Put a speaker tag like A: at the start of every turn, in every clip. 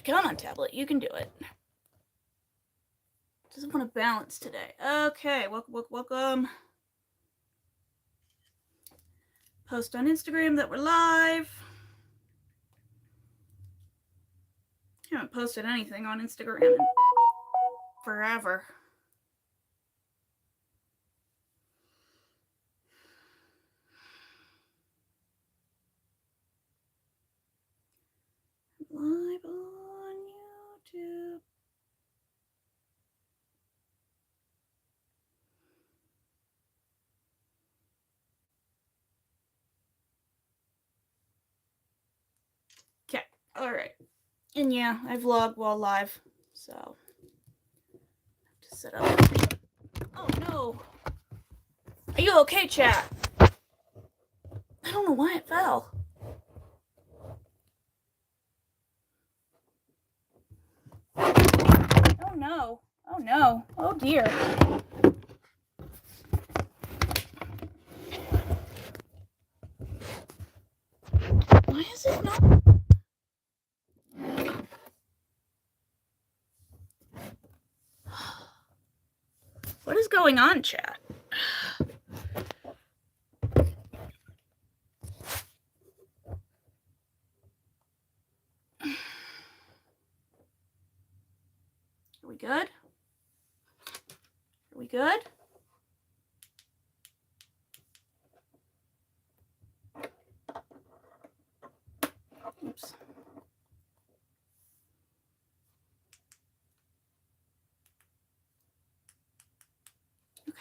A: Come on, tablet. You can do it. Doesn't want to balance today. Okay, welcome. Post on Instagram that we're live. I haven't posted anything on Instagram in forever. Live on YouTube. Okay, all right. And yeah, I vlog while live, so I have to set up. Oh no! Are you okay, chat? I don't know why it fell. Oh no! Oh no! Oh dear! Why is it not? What is going on, chat? Are we good? Are we good? Oops.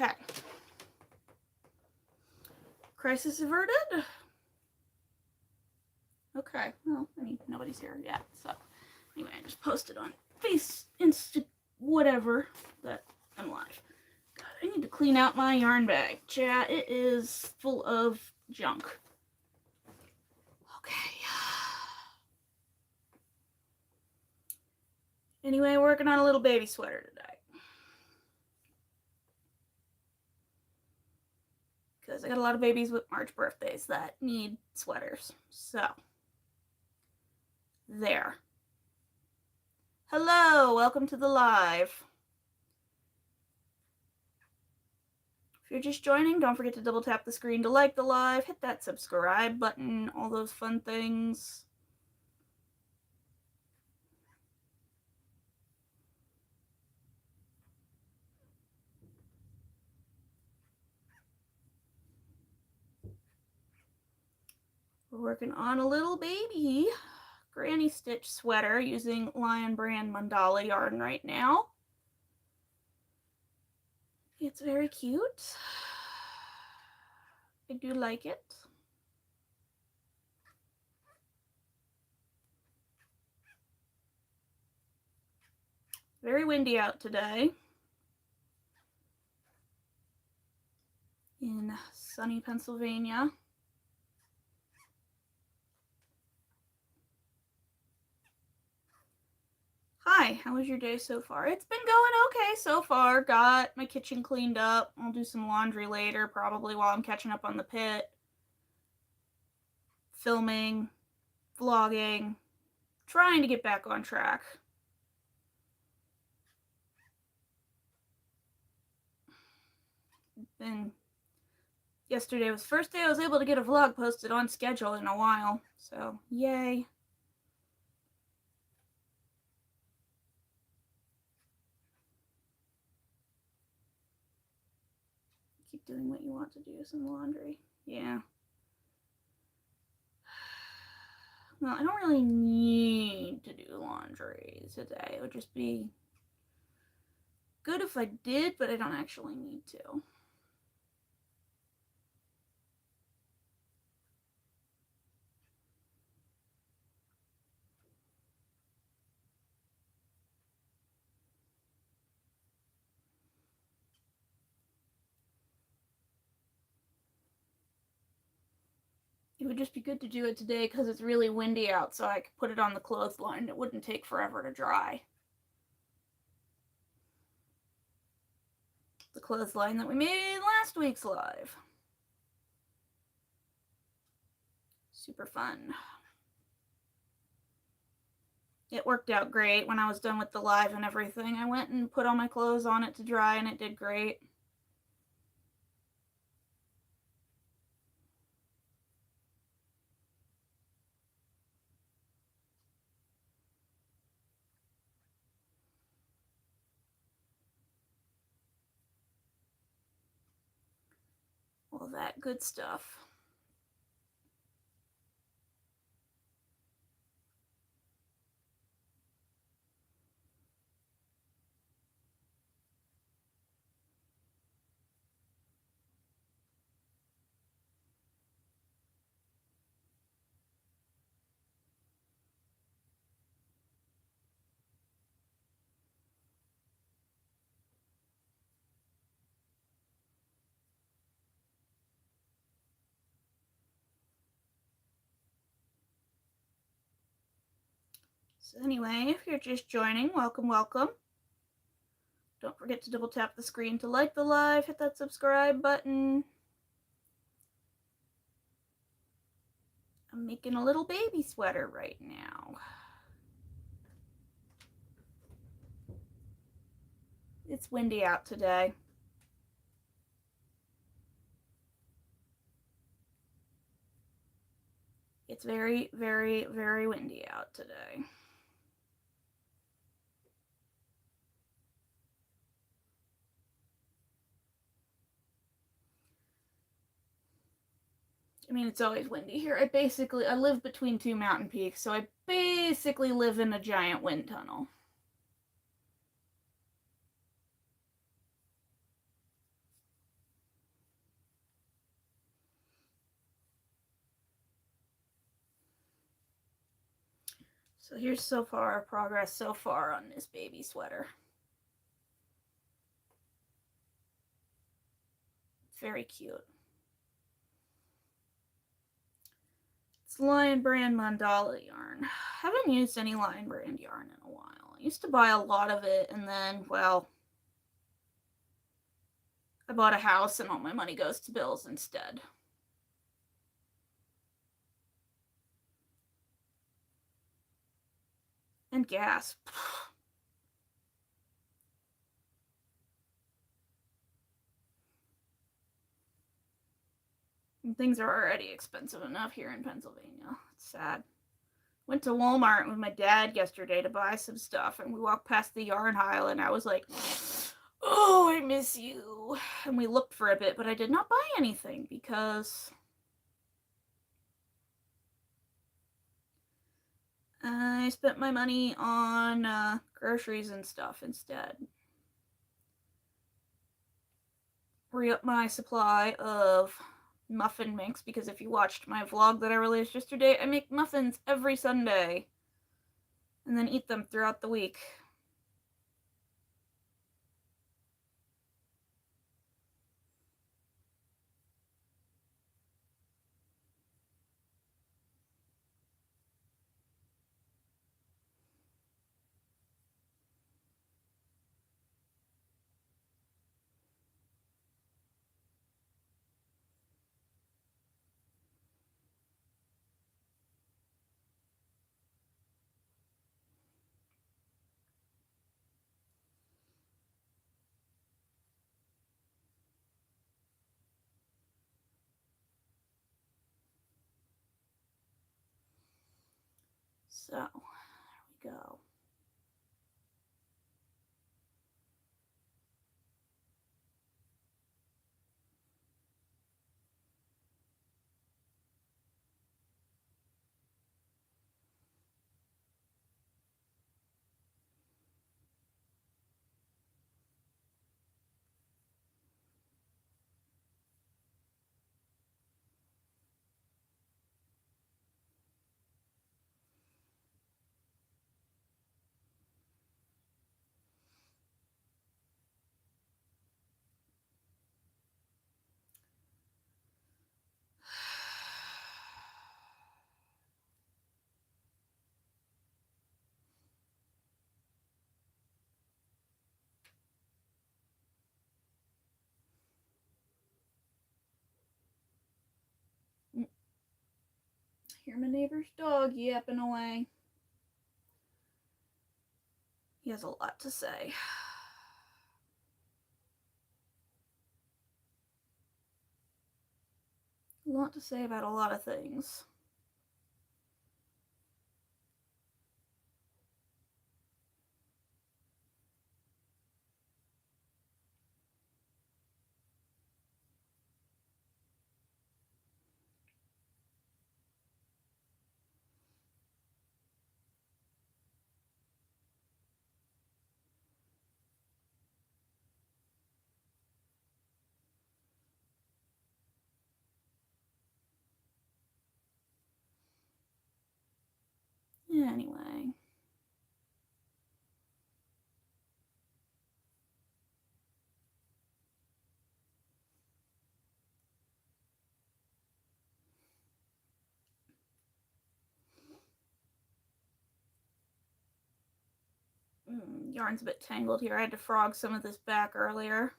A: Okay. Crisis averted? Okay. Well, I mean, nobody's here yet, so anyway, I just posted on Face, Insta, whatever, that I'm live. God, I need to clean out my yarn bag. Chat, it is full of junk. Okay. Anyway, working on a little baby sweater today. Because I got a lot of babies with March birthdays that need sweaters. So, there. Hello, welcome to the live. If you're just joining, don't forget to double tap the screen to like the live, hit that subscribe button, all those fun things. We're working on a little baby granny stitch sweater using Lion Brand Mandala yarn right now. It's very cute. I do like it. Very windy out today in sunny Pennsylvania. Hi, how was your day so far? It's been going okay so far. Got my kitchen cleaned up. I'll do some laundry later, probably while I'm catching up on the pit. Filming, vlogging, trying to get back on track. And yesterday was the first day I was able to get a vlog posted on schedule in a while, so yay. Keep doing what you want to do, some laundry. Yeah. Well, I don't really need to do laundry today. It would just be good if I did, but I don't actually need to. It would just be good to do it today because it's really windy out, so I could put it on the clothesline. It wouldn't take forever to dry. The clothesline that we made last week's live. Super fun. It worked out great when I was done with the live and everything. I went and put all my clothes on it to dry and it did great. All that good stuff. So anyway, if you're just joining, welcome, welcome. Don't forget to double tap the screen to like the live, hit that subscribe button. I'm making a little baby sweater right now. It's windy out today. It's very, very, very windy out today. I mean, it's always windy here. I live between two mountain peaks, so I basically live in a giant wind tunnel. So here's so far our progress so far on this baby sweater. It's very cute. It's Lion Brand mandala yarn. Haven't used any Lion Brand yarn in a while. I used to buy a lot of it, and then, well, I bought a house and all my money goes to bills instead. And gas. And things are already expensive enough here in Pennsylvania. It's sad. Went to Walmart with my dad yesterday to buy some stuff, and we walked past the yarn aisle, and I was like, oh, I miss you. And we looked for a bit, but I did not buy anything because I spent my money on groceries and stuff instead. Re-up my supply of muffin mix, because if you watched my vlog that I released yesterday, I make muffins every Sunday and then eat them throughout the week. So, there we go. Mm. I hear my neighbor's dog yapping away. He has a lot to say. A lot to say about a lot of things. Anyway. Yarn's a bit tangled here. I had to frog some of this back earlier.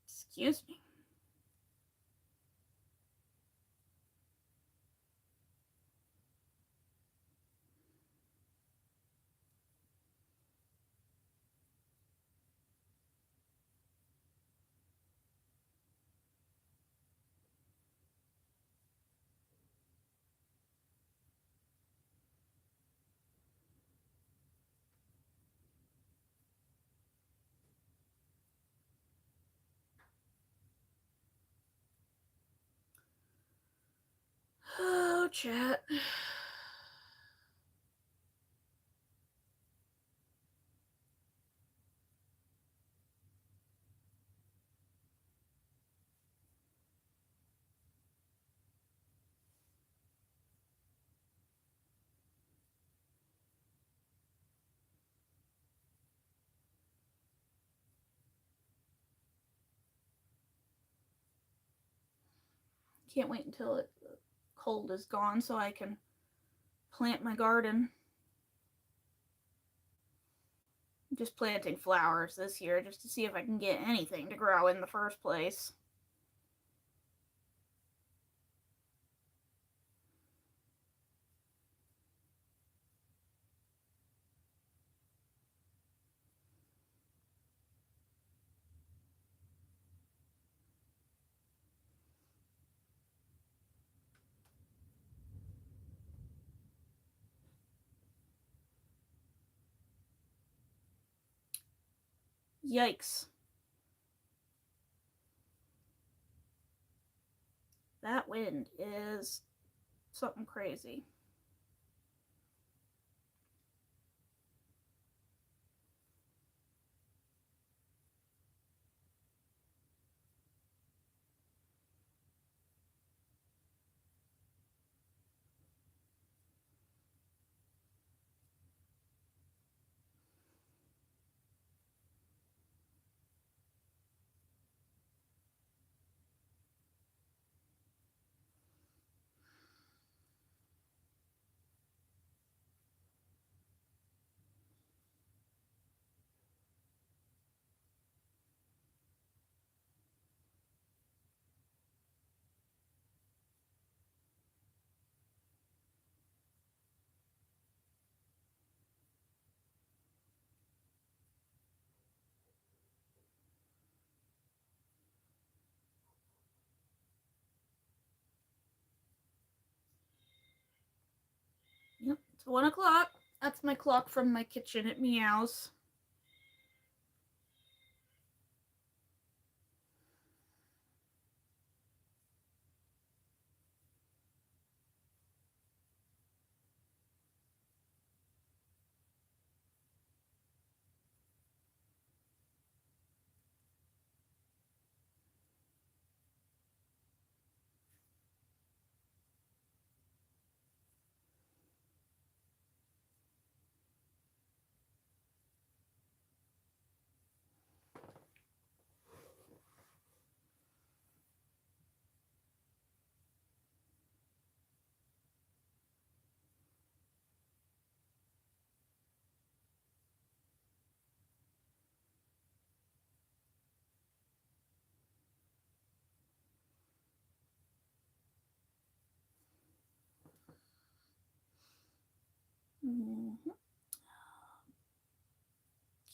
A: Excuse me. Oh, chat. Can't wait until the cold is gone so I can plant my garden. I'm just planting flowers this year just to see if I can get anything to grow in the first place. Yikes. That wind is something crazy. Yep, it's 1 o'clock. That's my clock from my kitchen. It meows.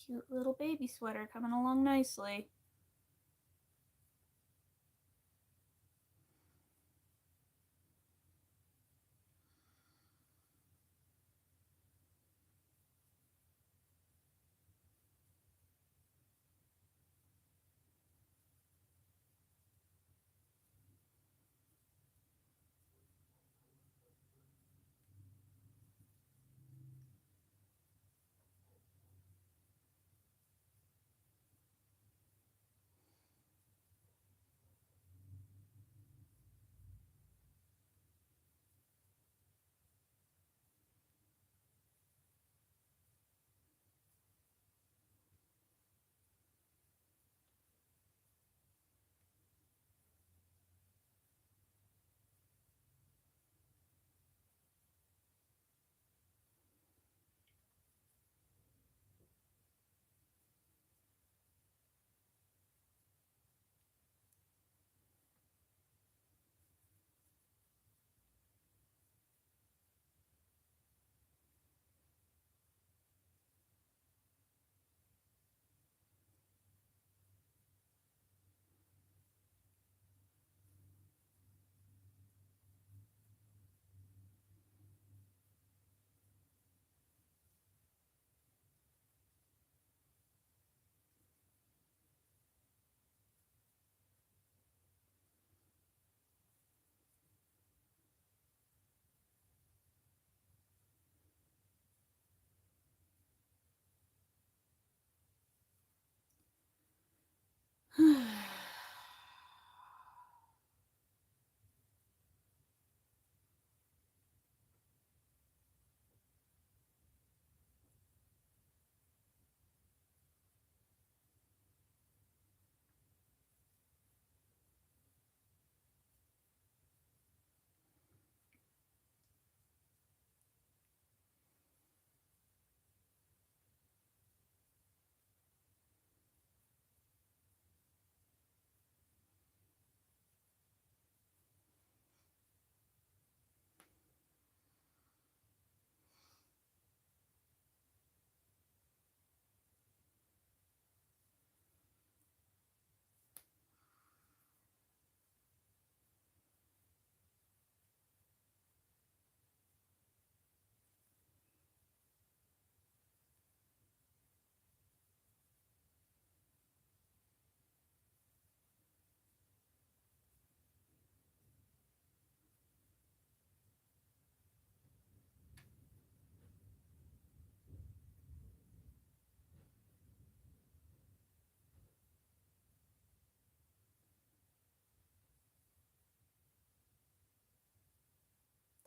A: Cute little baby sweater coming along nicely.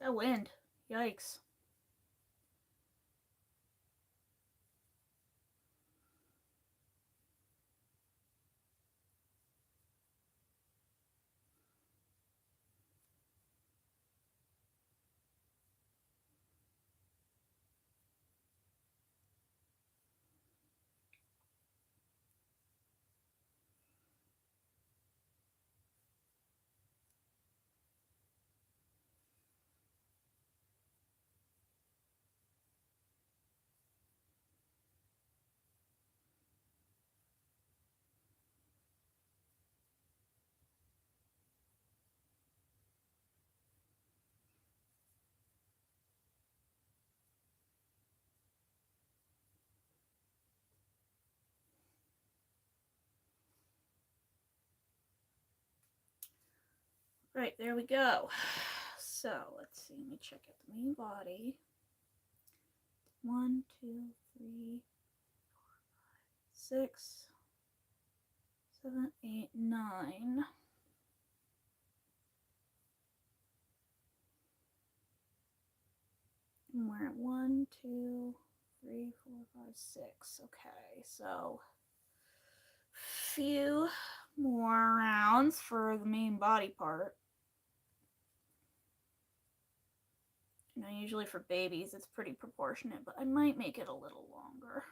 A: That wind. Yikes. Right, there we go. So let's see, let me check out the main body. 1, 2, 3, 4, 5, 6, 7, 8, 9. And we're at 1, 2, 3, 4, 5, 6. Okay, so few more rounds for the main body part. You know, usually for babies it's pretty proportionate, but I might make it a little longer.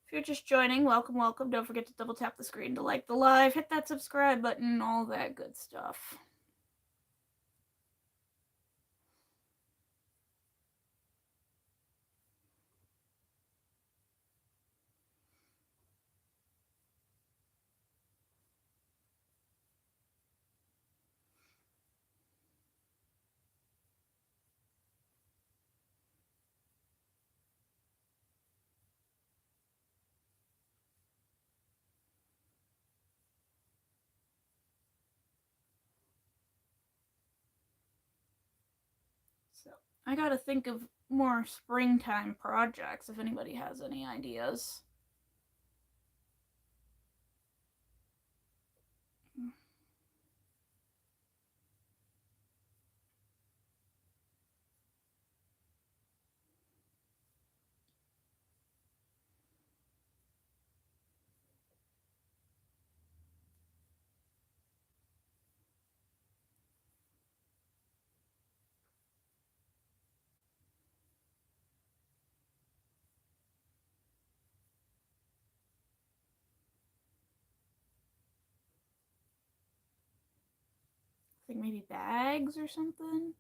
A: If you're just joining, welcome, welcome. Don't forget to double tap the screen to like the live, hit that subscribe button, all that good stuff. So I gotta think of more springtime projects if anybody has any ideas. I think maybe bags or something.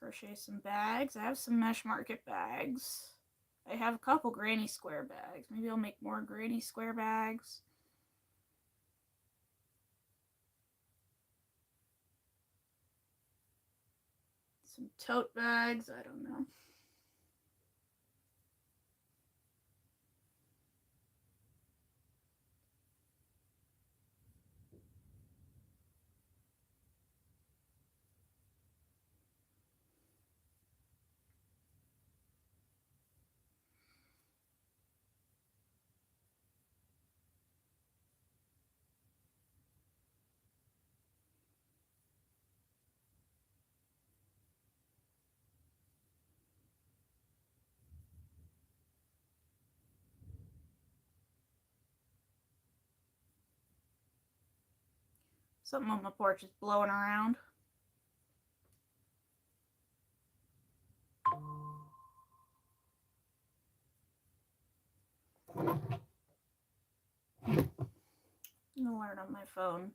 A: Crochet some bags. I have some Mesh Market bags. I have a couple granny square bags. Maybe I'll make more granny square bags. Some tote bags. I don't know. Something on the porch is blowing around. An alert on my phone.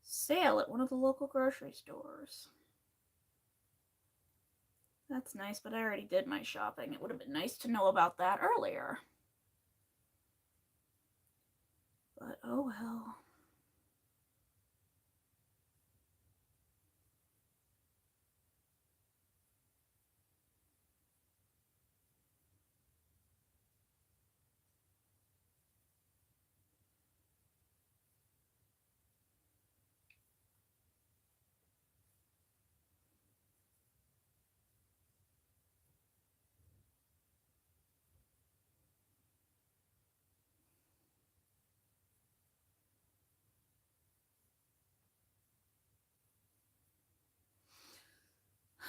A: Sale at one of the local grocery stores. That's nice, but I already did my shopping. It would have been nice to know about that earlier. But oh well.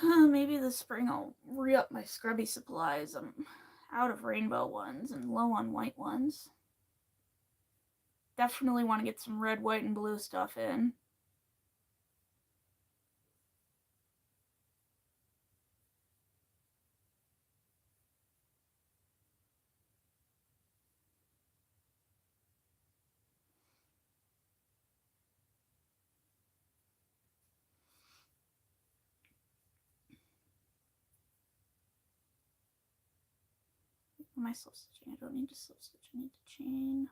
A: Maybe this spring I'll re-up my scrubby supplies. I'm out of rainbow ones and low on white ones. Definitely want to get some red, white, and blue stuff in. Am I slip stitching? I don't need to slip stitch. I need to chain.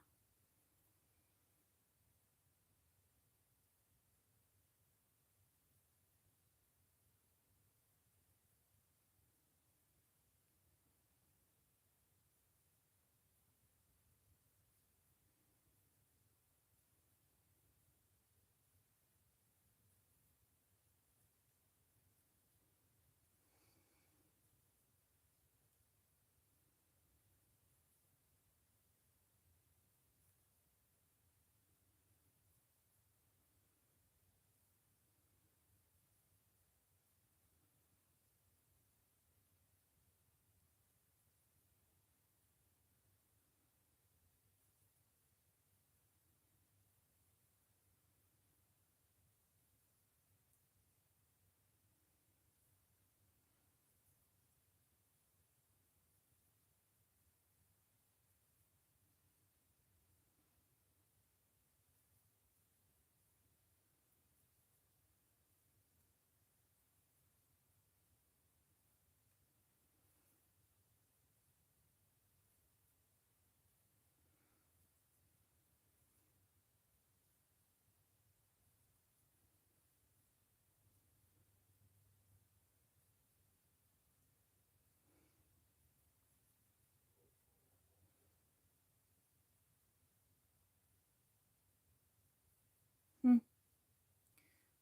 A: The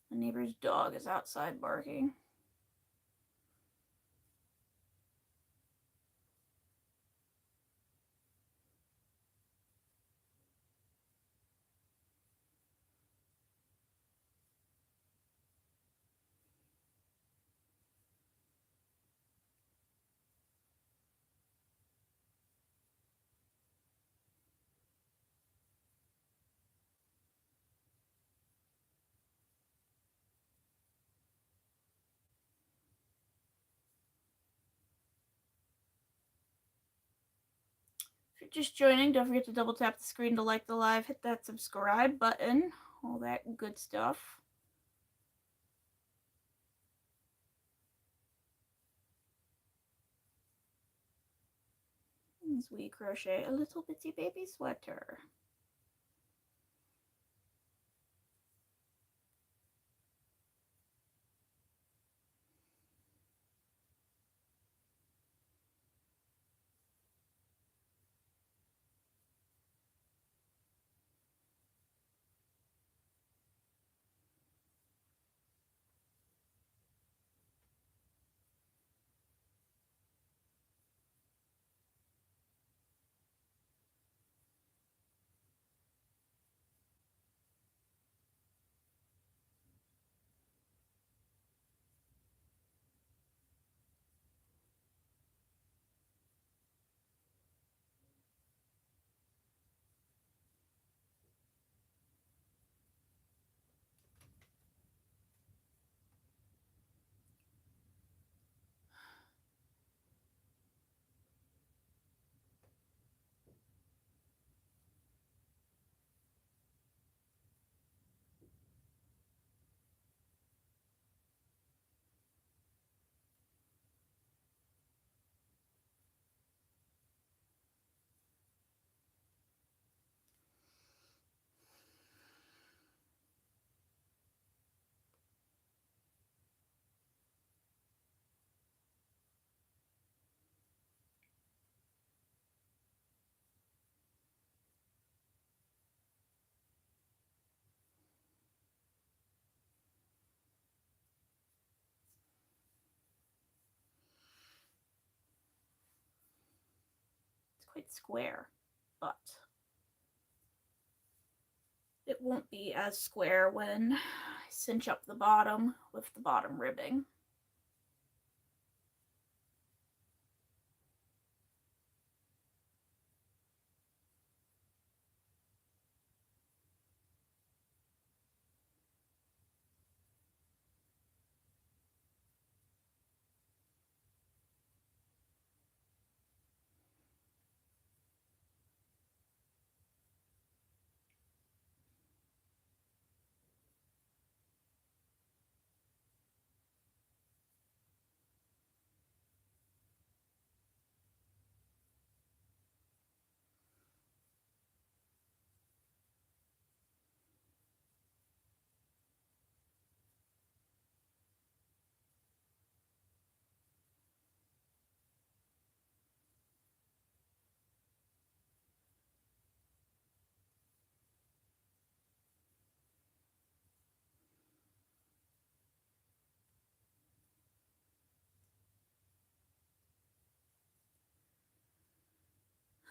A: neighbor's dog is outside barking. If you're just joining, don't forget to double tap the screen to like the live, hit that subscribe button, all that good stuff. As we crochet a little bitty baby sweater. Quite square, but it won't be as square when I cinch up the bottom with the bottom ribbing.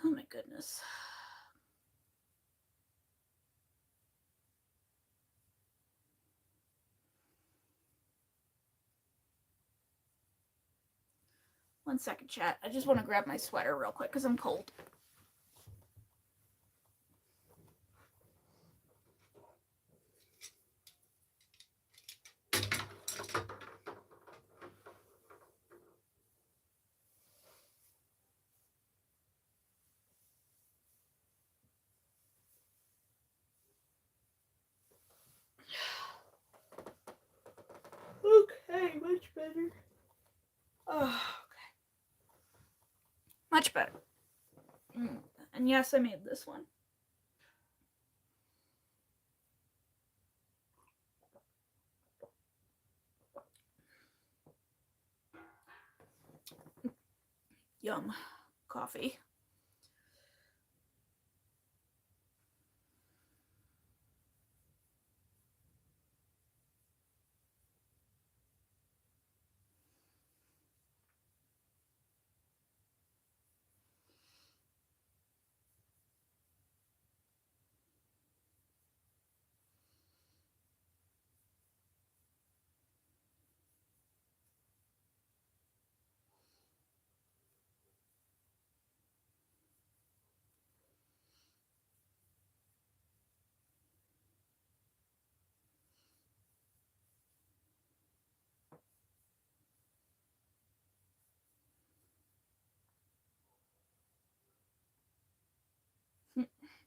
A: Oh my goodness. One second, chat. I just want to grab my sweater real quick because I'm cold. Okay, much better. Oh, okay. Much better. And yes, I made this one. Yum. Coffee.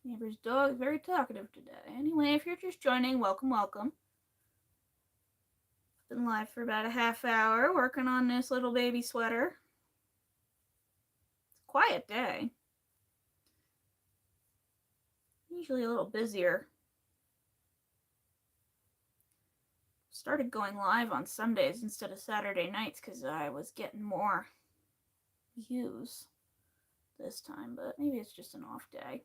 A: Neighbor's dog, very talkative today. Anyway, if you're just joining, welcome, welcome. Been live for about a half hour working on this little baby sweater. It's a quiet day. Usually a little busier. Started going live on Sundays instead of Saturday nights because I was getting more views this time, but maybe it's just an off day.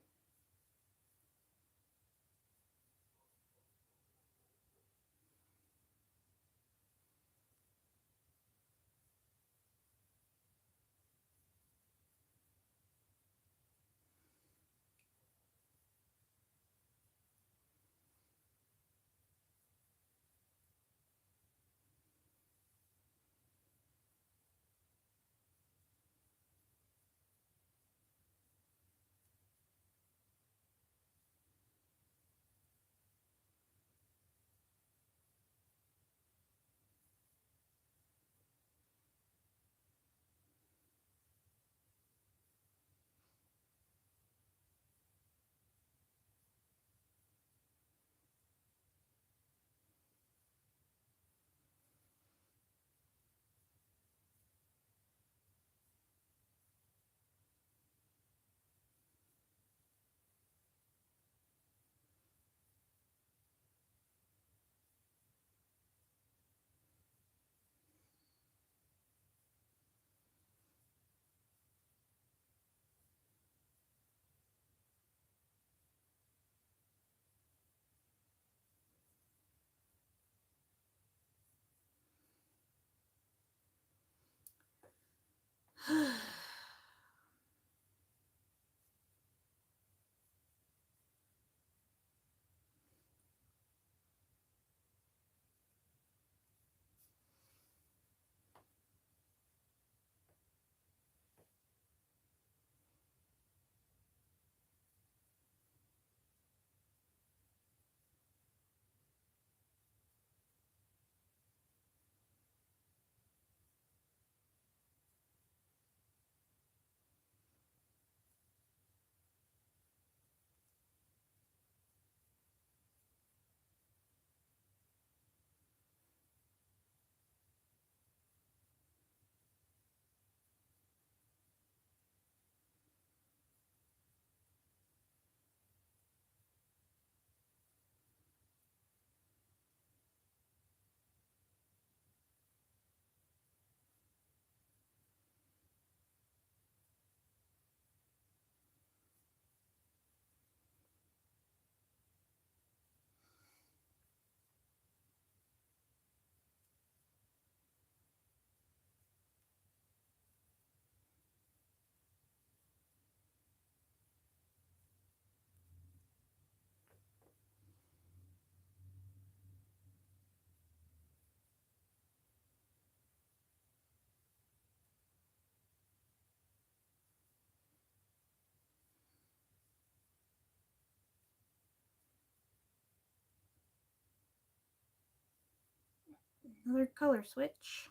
A: Another color switch.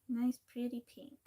A: Nice pretty pink.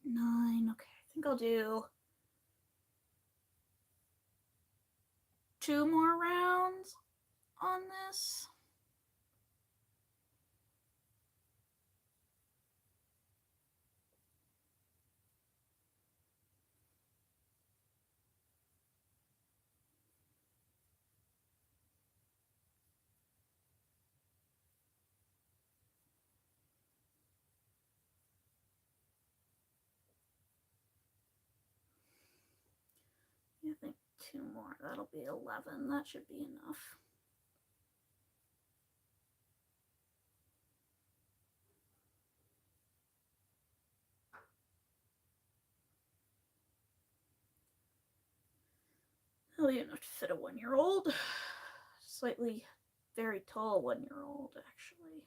A: 9. Okay, I think I'll do 2 more rounds on this. I think 2 more. That'll be 11. That should be enough. That'll be enough to fit a 1-year-old. Slightly very tall 1-year-old, actually.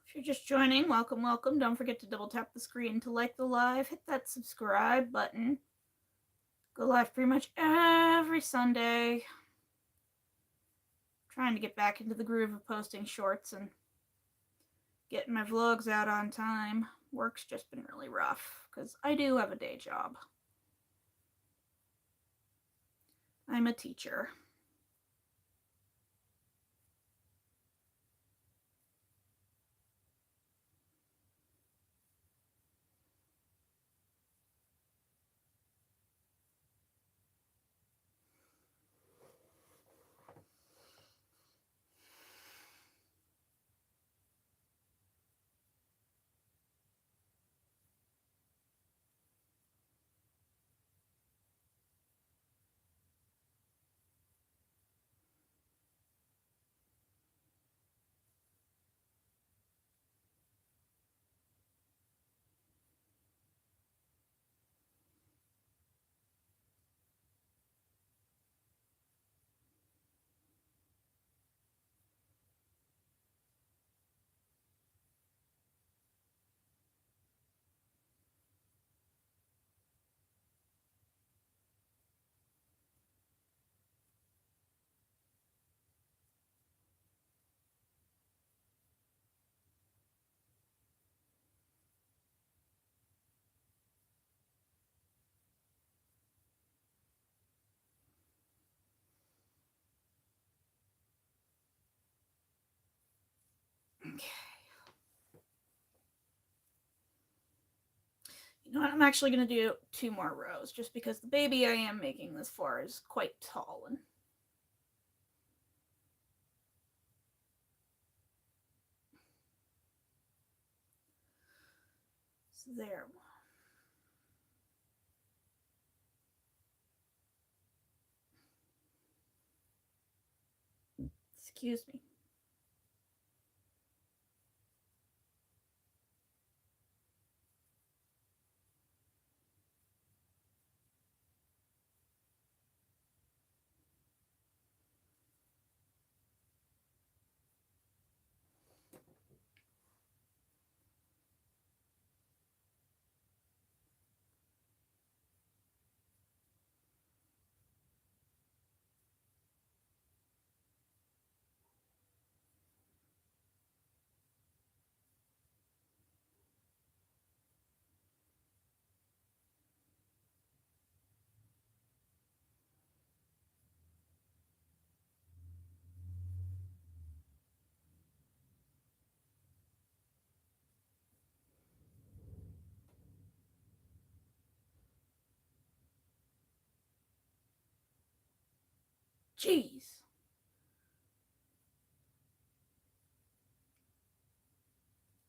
A: If you're just joining, welcome, welcome. Don't forget to double tap the screen to like the live. Hit that subscribe button. Go live pretty much every Sunday. Trying to get back into the groove of posting shorts and getting my vlogs out on time. Work's just been really rough because I do have a day job. I'm a teacher. Okay. You know what? I'm actually going to do 2 more rows just because the baby I am making this for is quite tall. And so there. Excuse me. Jeez.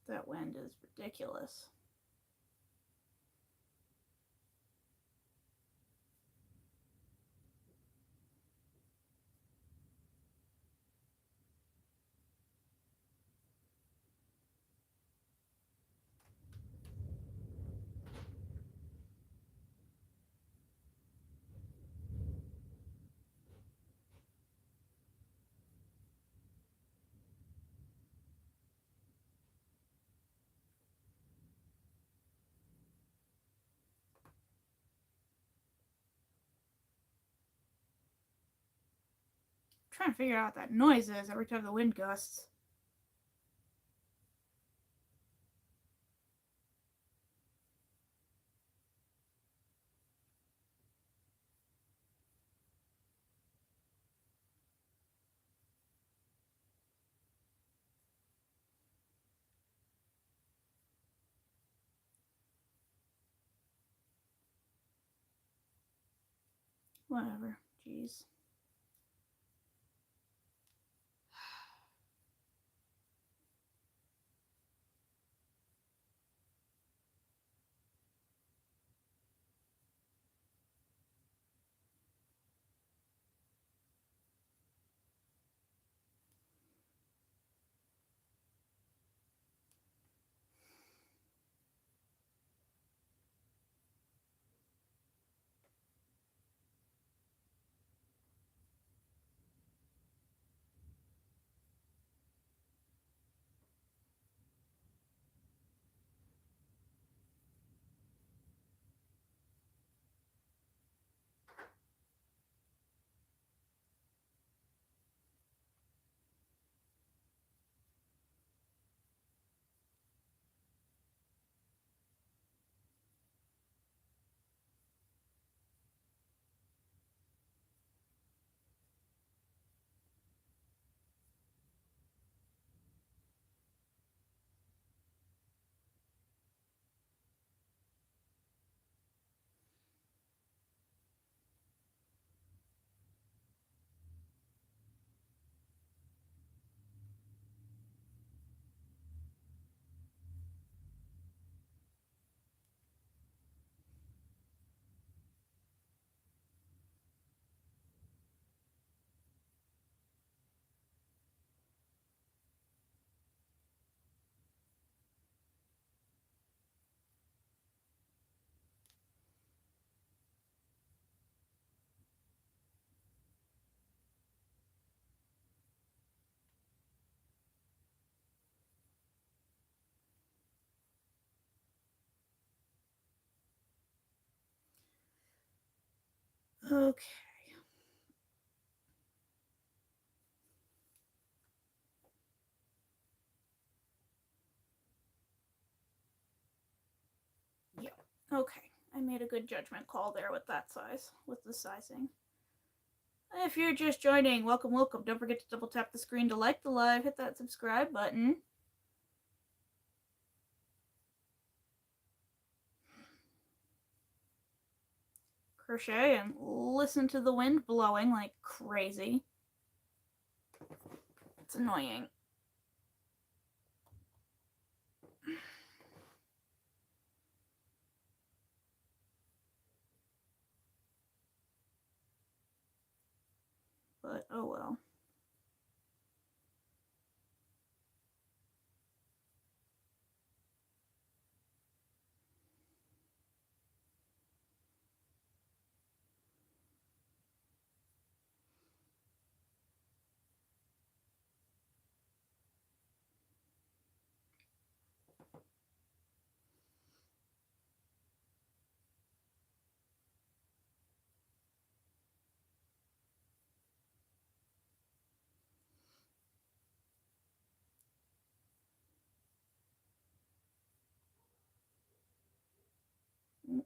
A: That wind is ridiculous. Trying to figure out what that noise is every time the wind gusts. Whatever. Jeez. Okay. Yeah. Okay. I made a good judgment call there with that size, with the sizing. If you're just joining, welcome, welcome. Don't forget to double tap the screen to like the live, hit that subscribe button. Crochet and listen to the wind blowing like crazy. It's annoying. But oh well.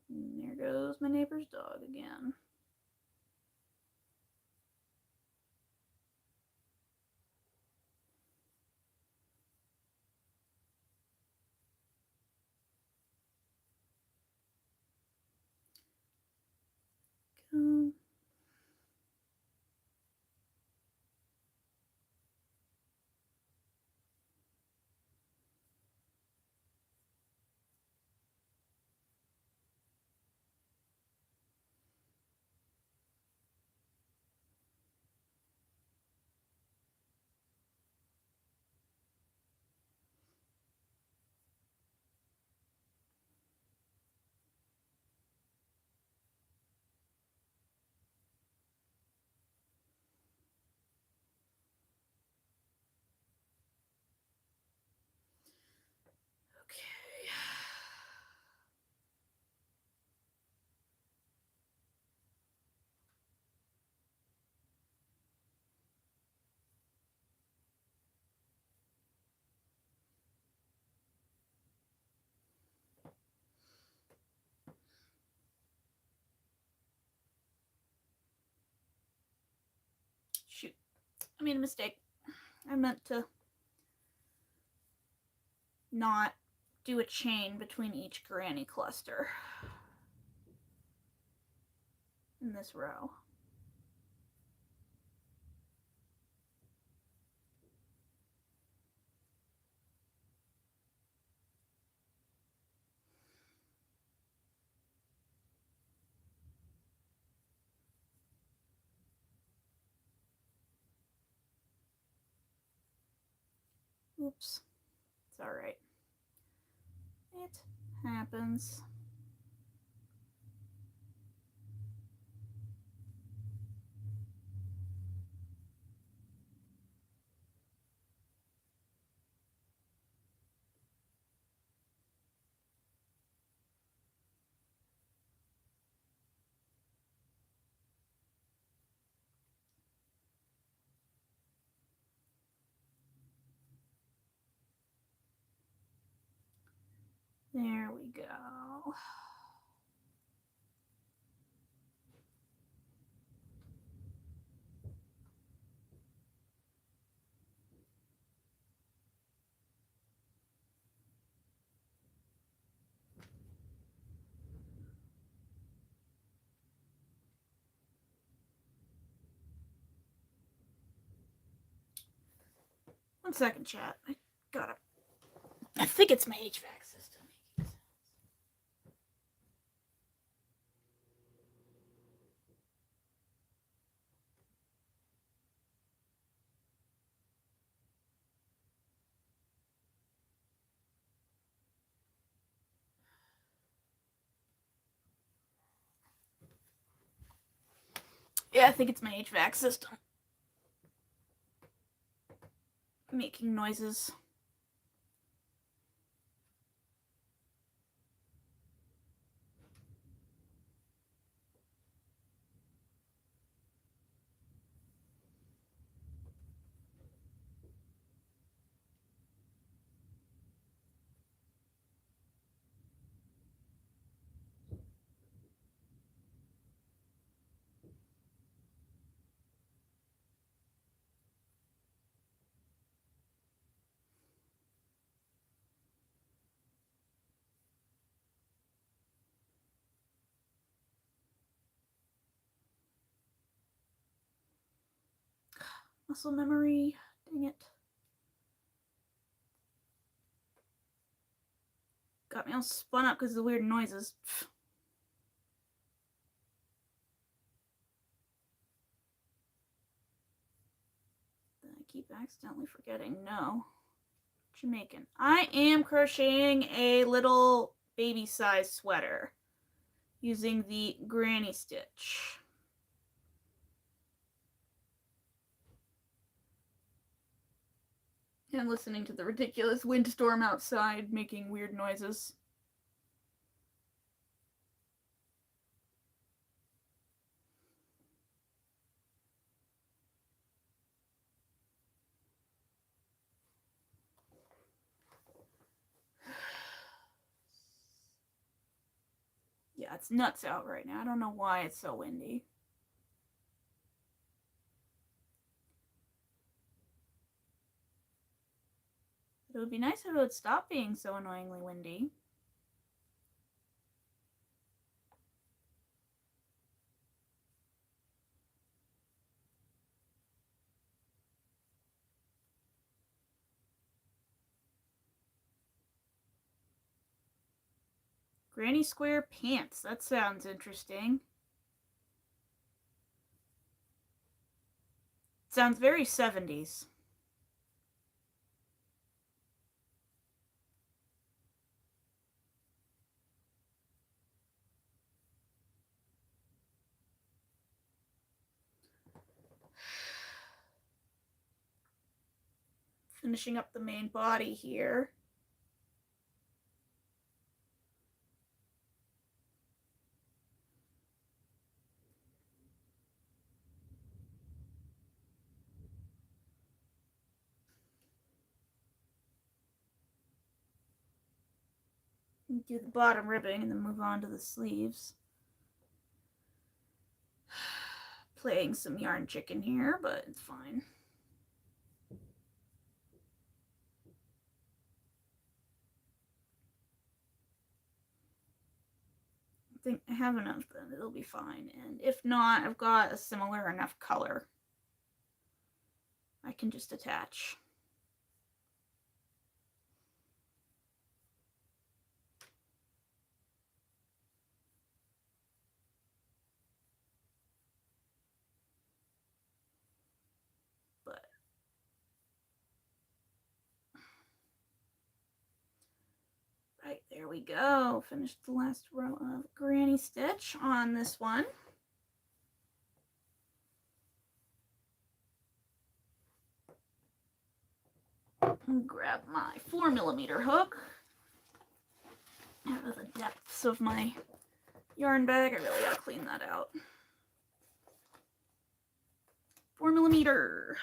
A: There goes my neighbor's dog again. Go. I made a mistake. I meant to not do a chain between each granny cluster in this row. Oops. It's alright. It happens. There we go. One second, chat. I think it's my HVAC system. Yeah, I think it's my HVAC system. Making noises. Muscle memory. Dang it. Got me all spun up because of the weird noises. I keep accidentally forgetting. No. Jamaican. I am crocheting a little baby size sweater using the granny stitch. And listening to the ridiculous windstorm outside making weird noises. Yeah, it's nuts out right now. I don't know why it's so windy. It would be nice if it would stop being so annoyingly windy. Granny square pants. That sounds interesting. Sounds very 70s. Finishing up the main body here. Do the bottom ribbing and then move on to the sleeves. Playing some yarn chicken here, but it's fine. think I have enough, then it'll be fine. And if not, I've got a similar enough color I can just attach. But right, there we go. Finished the last row of granny stitch on this one. Grab my 4mm hook out of the depths of my yarn bag. I really gotta clean that out. 4mm.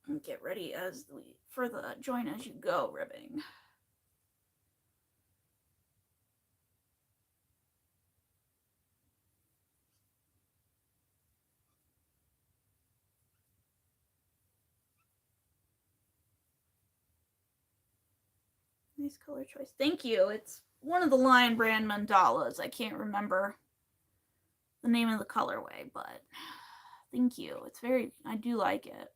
A: And get ready for the join as you go ribbing. Nice color choice. Thank you. It's one of the Lion brand mandalas. I can't remember the name of the colorway, but thank you. It's I do like it.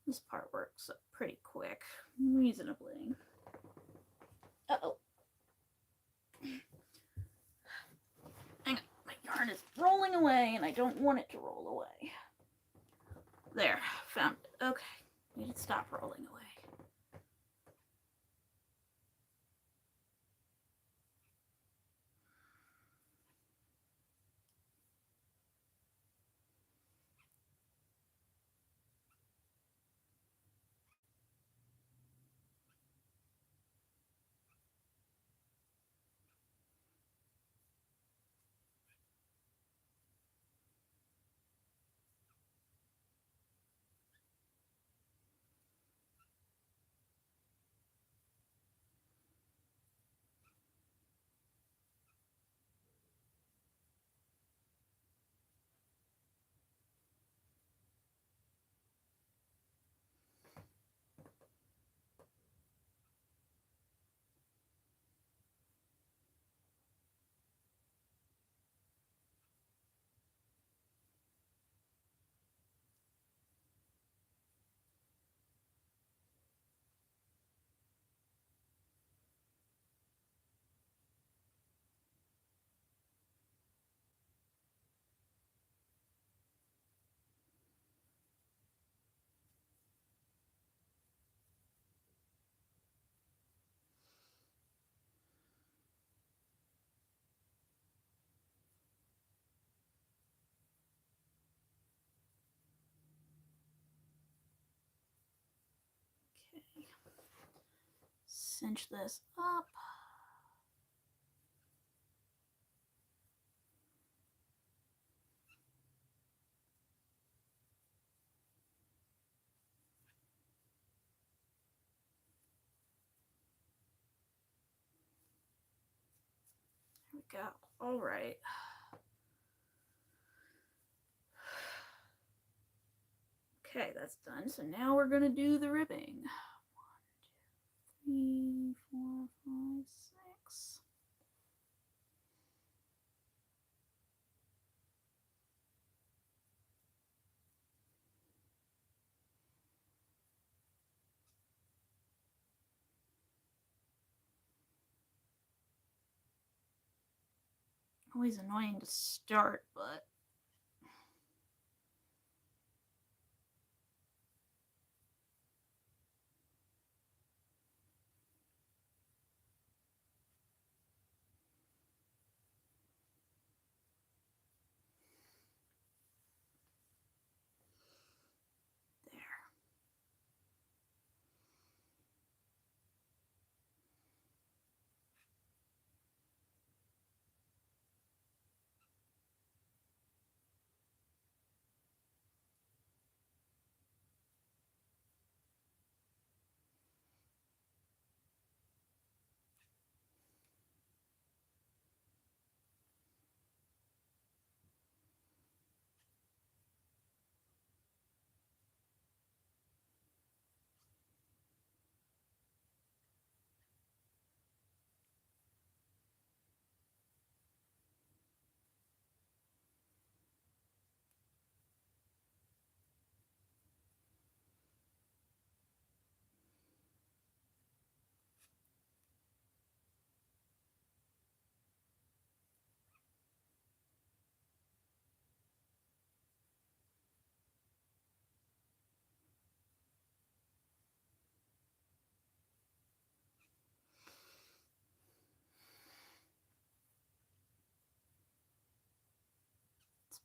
A: This part works up pretty quick, reasonably. Uh-oh. Hang on, my yarn is rolling away and I don't want it to roll away. There, found it. Okay, need it to stop rolling away. Okay. Cinch this up. There we go. All right. Okay, that's done. So now we're gonna do the ribbing. 1, 2, 3, 4, 5, 6. Always annoying to start, but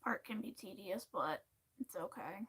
A: part can be tedious, but it's okay.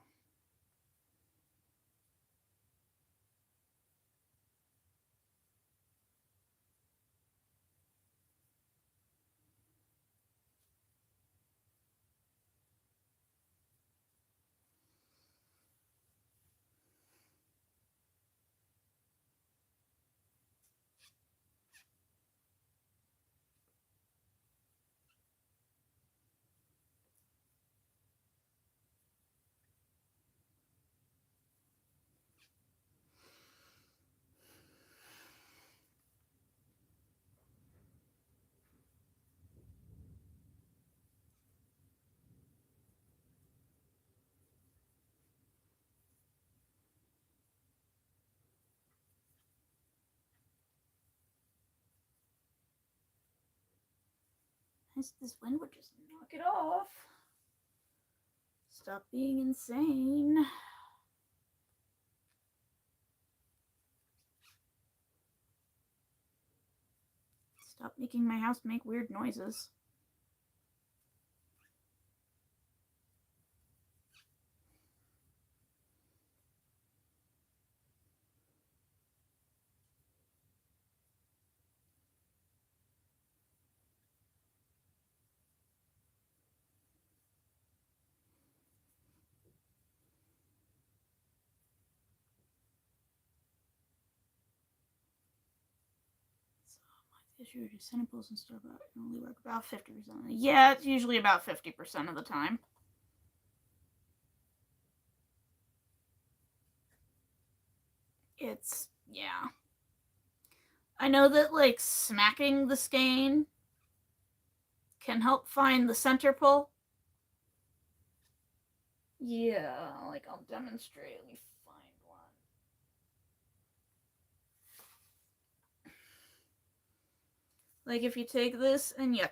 A: This wind would just knock it off. Stop being insane. Stop making my house make weird noises. Issue to samples and stuff out. I only work about 50%. Yeah, it's usually about 50% of the time. It's, yeah. I know that, like, smacking the skein can help find the center pull. Yeah, like, I'll demonstrate. Let me find one. Like, if you take this and you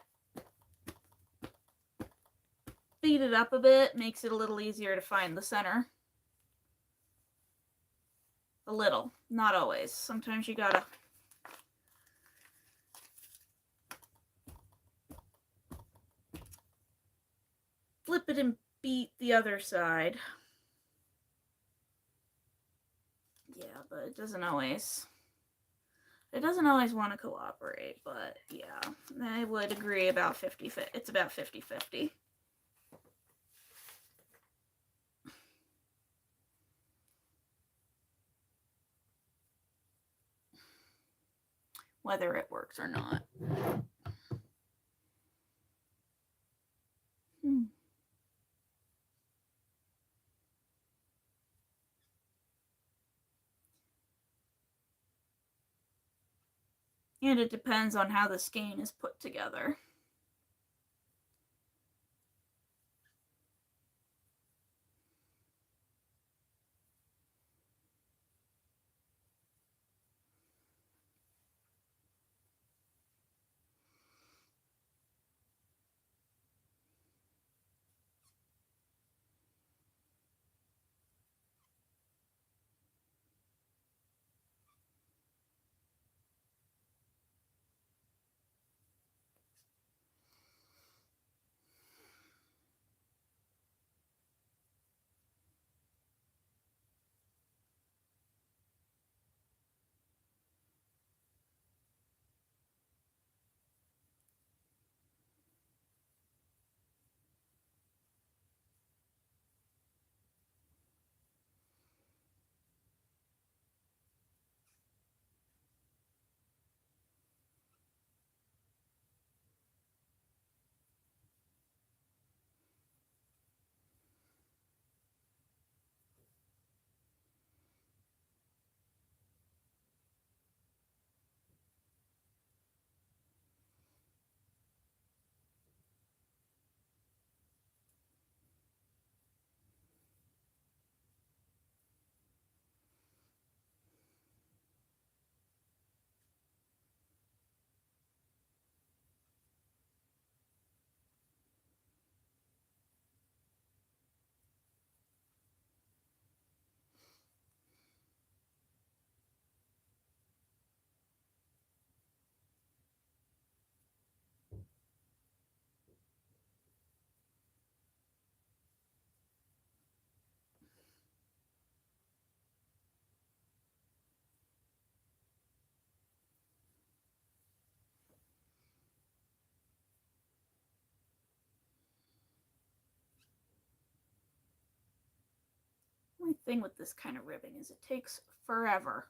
A: beat it up a bit, makes it a little easier to find the center. A little, not always. Sometimes you gotta flip it and beat the other side. Yeah, but it doesn't always want to cooperate, but yeah, I would agree about 50-50. It's about 50-50. Whether it works or not. And it depends on how the skein is put together. thing with this kind of ribbing is it takes forever.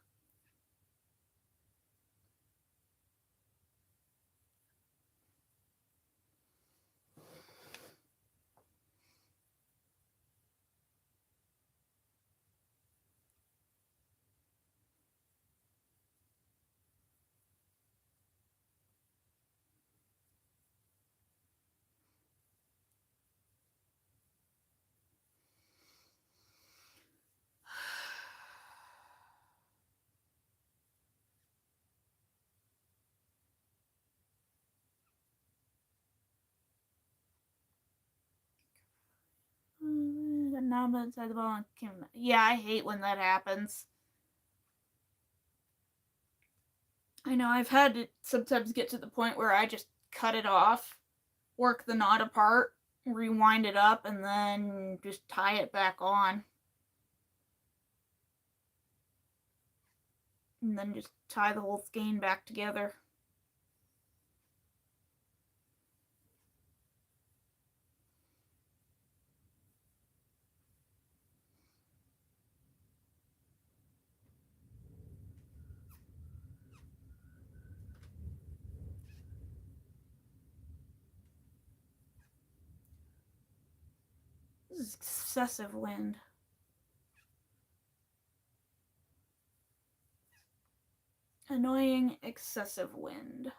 A: The knob inside the ball. Yeah, I hate when that happens. I know I've had to sometimes get to the point where I just cut it off, work the knot apart, rewind it up, and then just tie it back on. And then just tie the whole skein back together. This is excessive wind. Annoying excessive wind.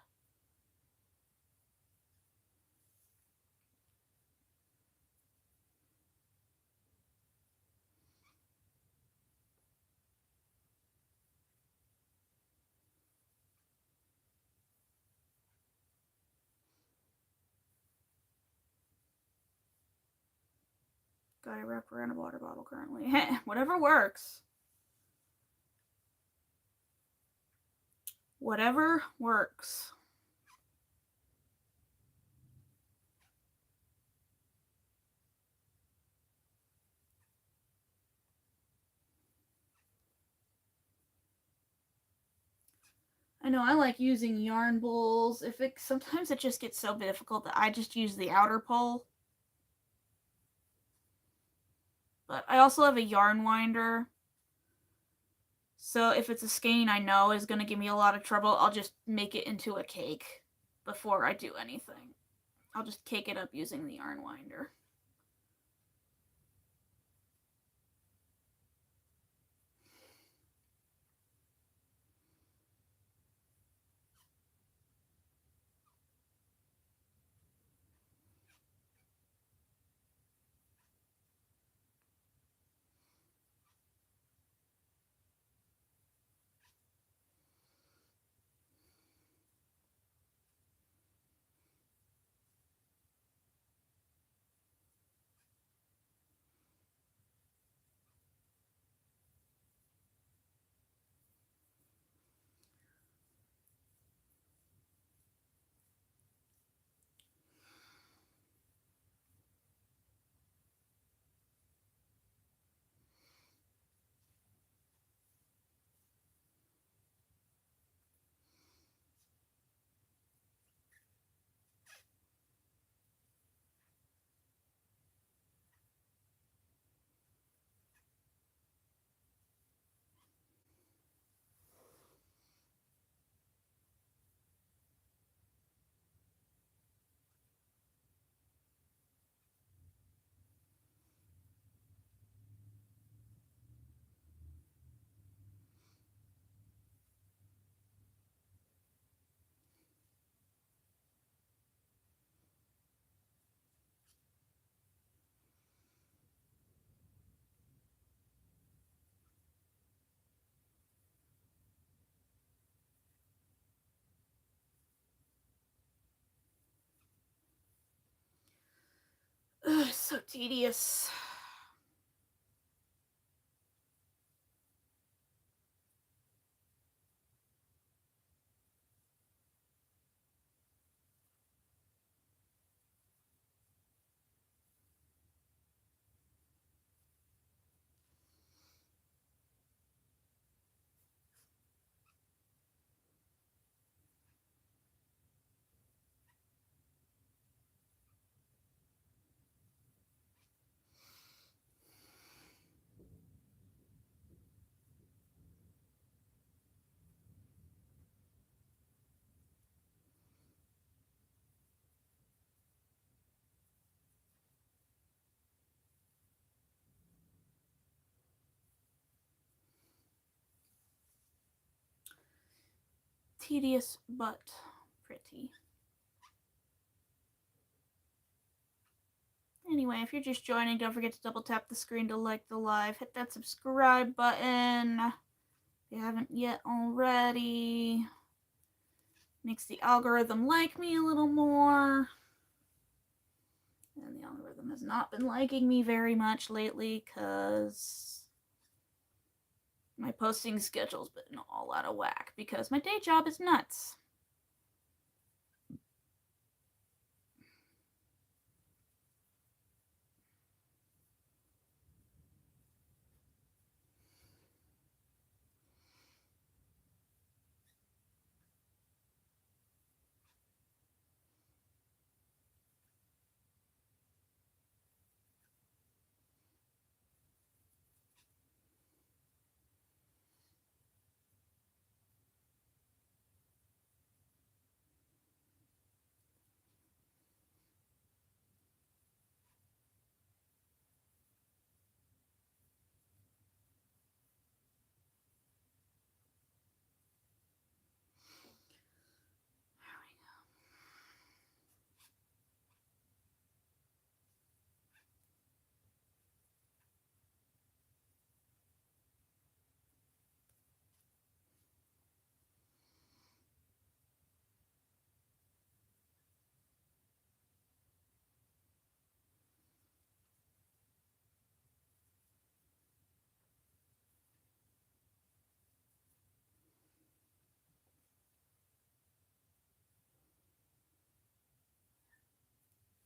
A: Got a wrap around a water bottle currently. Whatever works. Whatever works. I know I like using yarn bowls. Sometimes it just gets so difficult that I just use the outer pole. But I also have a yarn winder. So if it's a skein I know is going to give me a lot of trouble, I'll just make it into a cake before I do anything. I'll just cake it up using the yarn winder. Ugh, so tedious. tedious but pretty. Anyway, if you're just joining, don't forget to double tap the screen to like the live. Hit that subscribe button if you haven't yet already. Makes the algorithm like me a little more. And the algorithm has not been liking me very much lately because my posting schedule's been all out of whack because my day job is nuts.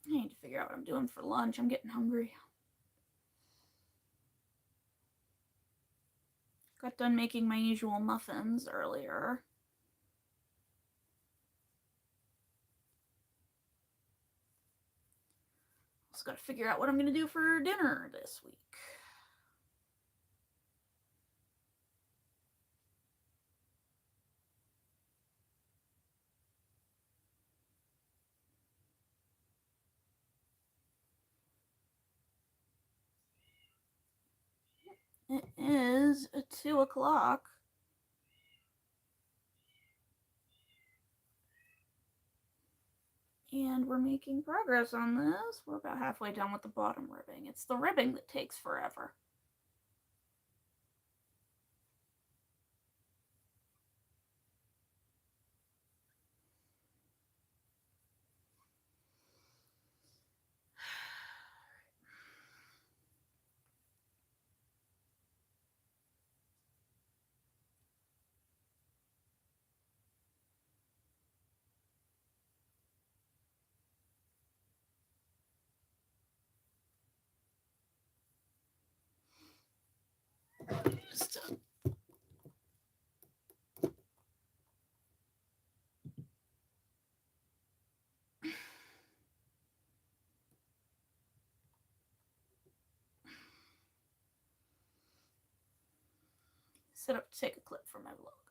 A: I need to figure out what I'm doing for lunch. I'm getting hungry. Got done making my usual muffins earlier. Just gotta figure out what I'm gonna do for dinner this week. It is 2 o'clock. And we're making progress on this. We're about halfway done with the bottom ribbing. It's the ribbing that takes forever. Just set up to take a clip for my vlog.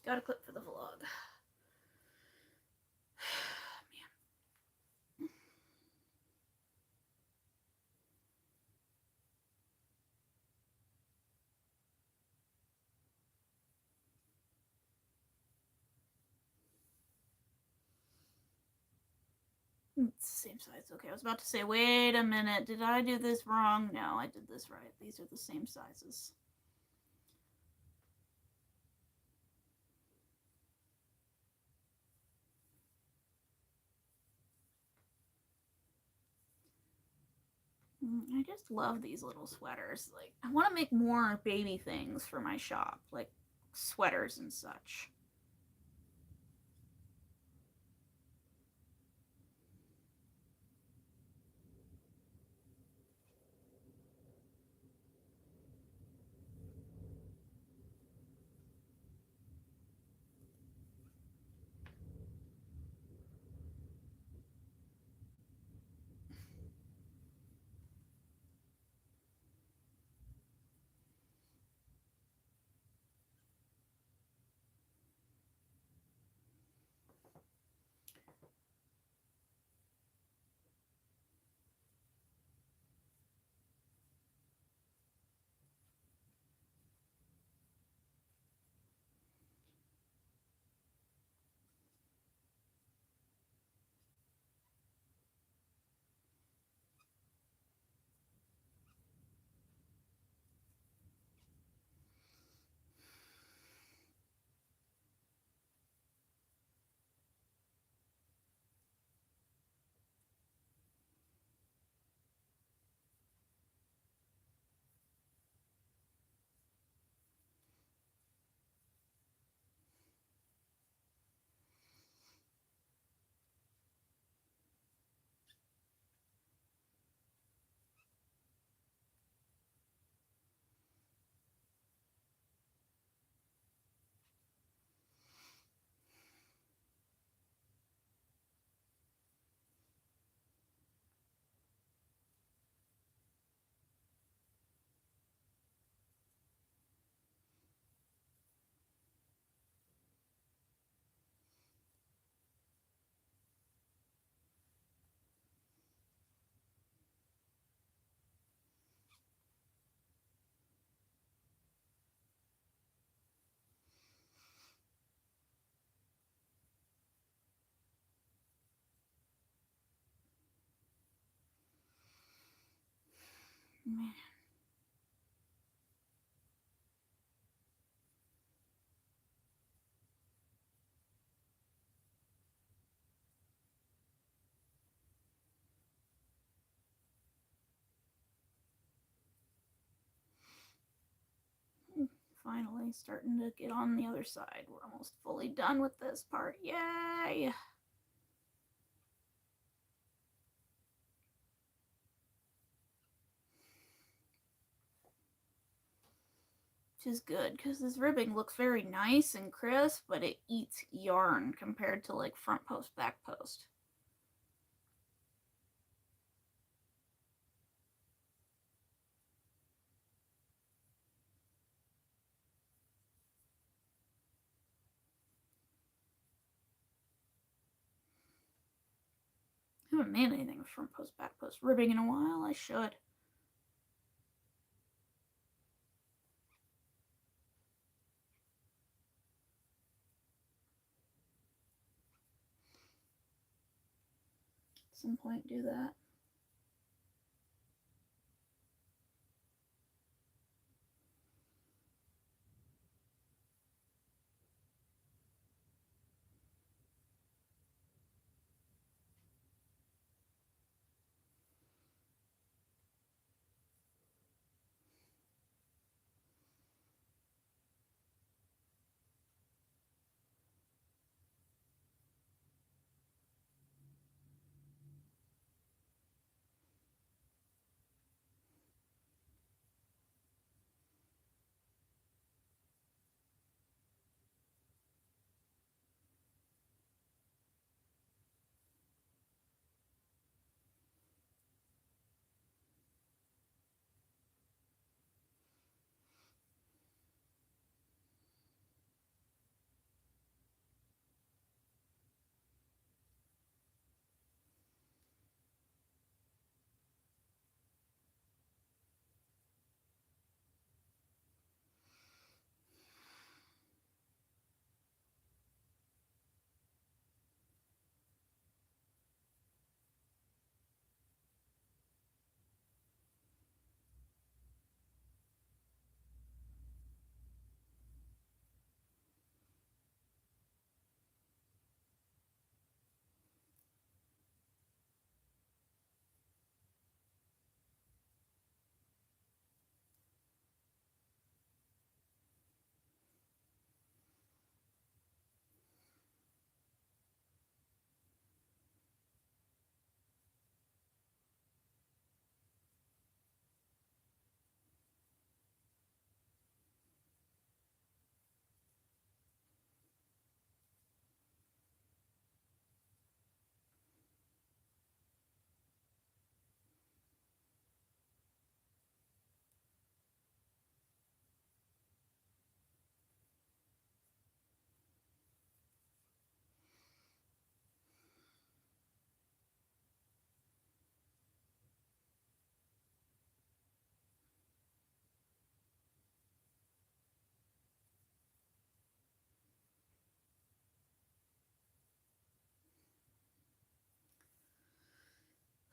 A: Got a clip for the vlog. It's the same size. Okay, I was about to say, wait a minute. Did I do this wrong? No, I did this right. These are the same sizes. I just love these little sweaters. Like, I want to make more baby things for my shop, like sweaters and such. Man. Finally starting to get on the other side. We're almost fully done with this part. Yay! Which is good because this ribbing looks very nice and crisp, but it eats yarn compared to like front post, back post. I haven't made anything with front post, back post ribbing in a while. I should. At some point do that.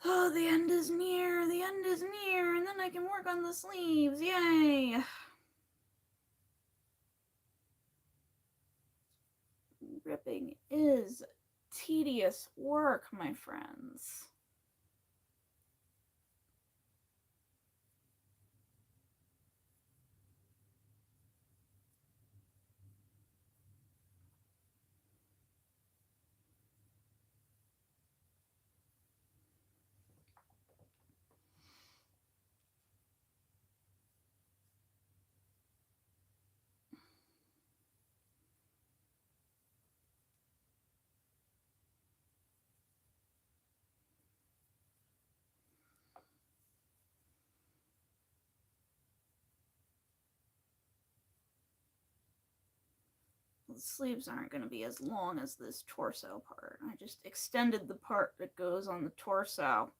A: Oh, the end is near. The end is near. And then I can work on the sleeves. Yay. Ripping is tedious work, my friends. The sleeves aren't going to be as long as this torso part. I just extended the part that goes on the torso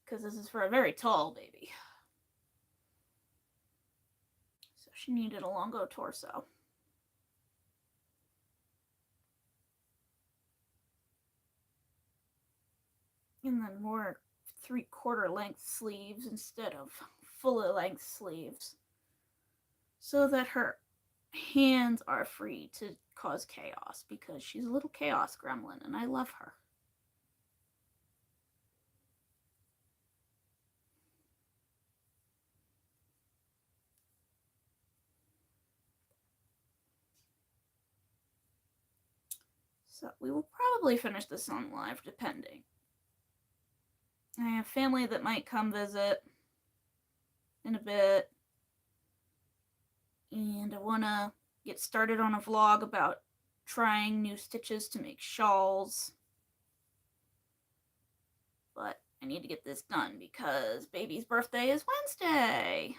A: because this is for a very tall baby. So she needed a longer torso. And then more 3/4 length sleeves instead of full length sleeves, so that her hands are free to cause chaos, because she's a little chaos gremlin and I love her. So we will probably finish this on live, depending. I have family that might come visit in a bit, and I want to get started on a vlog about trying new stitches to make shawls. But I need to get this done because baby's birthday is Wednesday.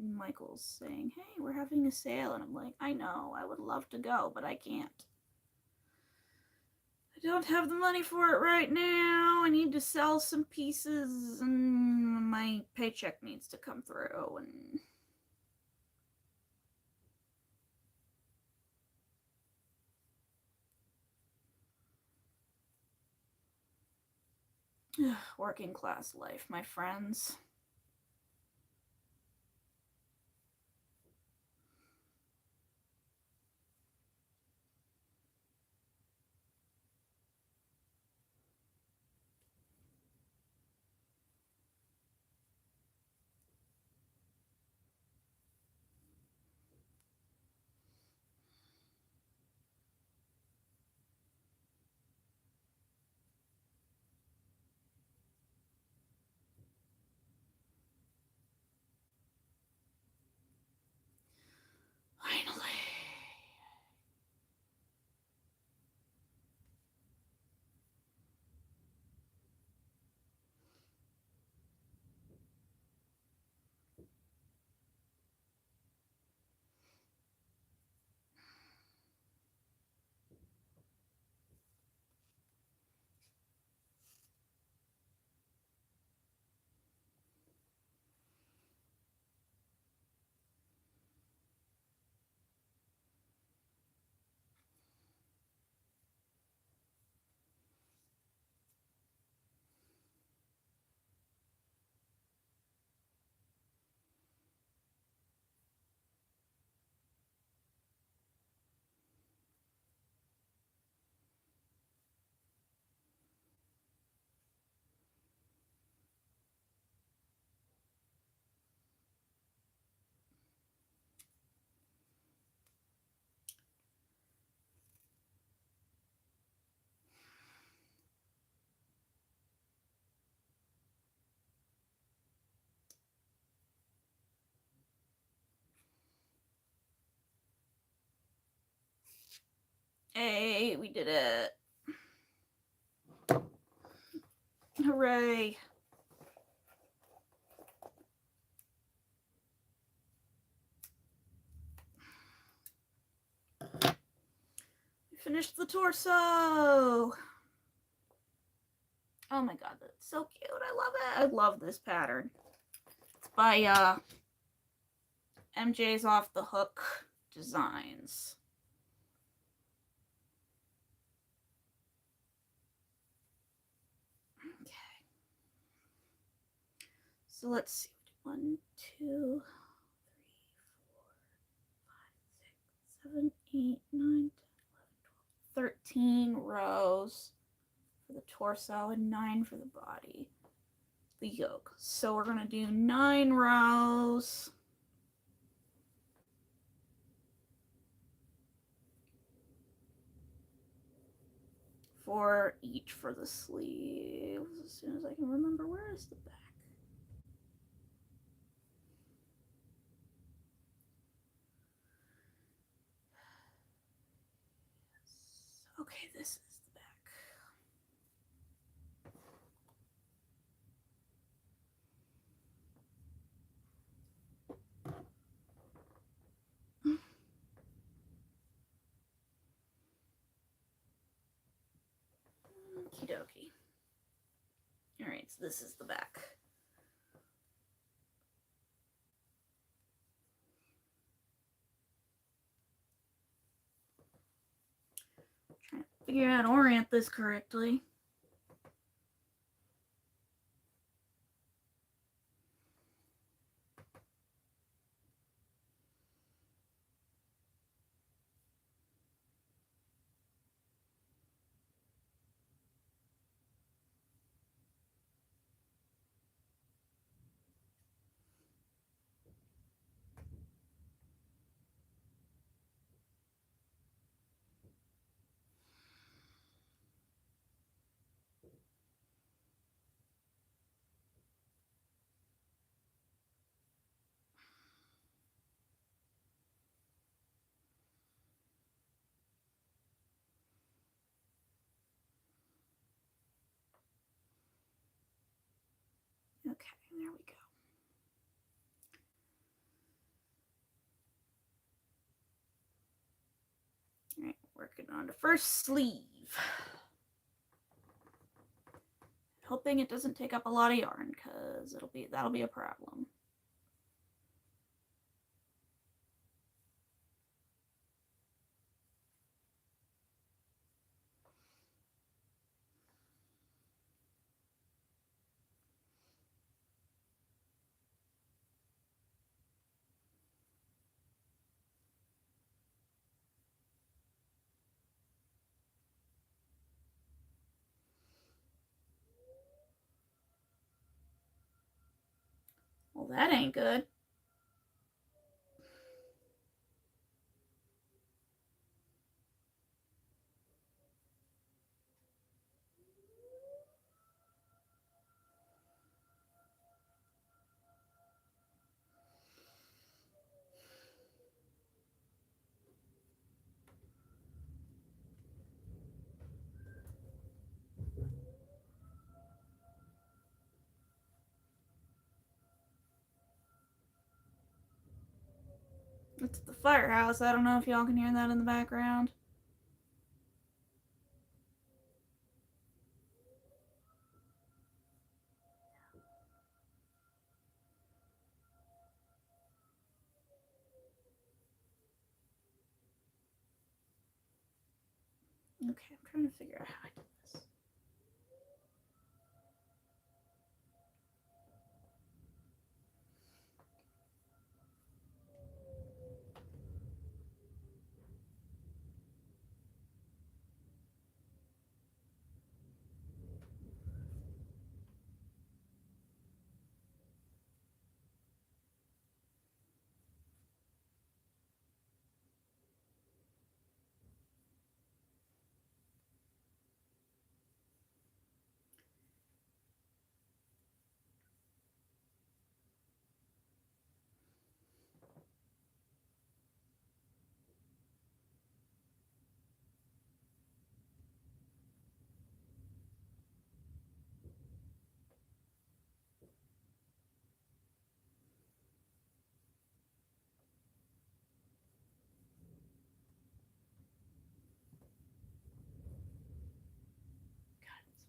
A: Michael's saying, hey, we're having a sale. And I'm like, I know, I would love to go, but I can't. I don't have the money for it right now. I need to sell some pieces and my paycheck needs to come through. And working class life, my friends. Hey, we did it. Hooray. We finished the torso. Oh my god, that's so cute. I love it. I love this pattern. It's by MJ's Off the Hook Designs. Okay. So let's see. 1, 2, 3, 4, 5, 6, 7, 8, 9, 10, 11, 12, 13 rows for the torso and 9 for the body. The yoke. So we're going to do 9 rows. For each for the sleeves. As soon as I can remember, where is the back? Okay, this is the back. Okie dokie. Alright, so this is the back. Trying to figure out how to orient this correctly. Okay, there we go. Alright, working on the first sleeve. Hoping it doesn't take up a lot of yarn, because that'll be a problem. Well, that ain't good. It's the firehouse. I don't know if y'all can hear that in the background. Okay, I'm trying to figure out how I do this.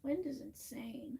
A: Wind is insane.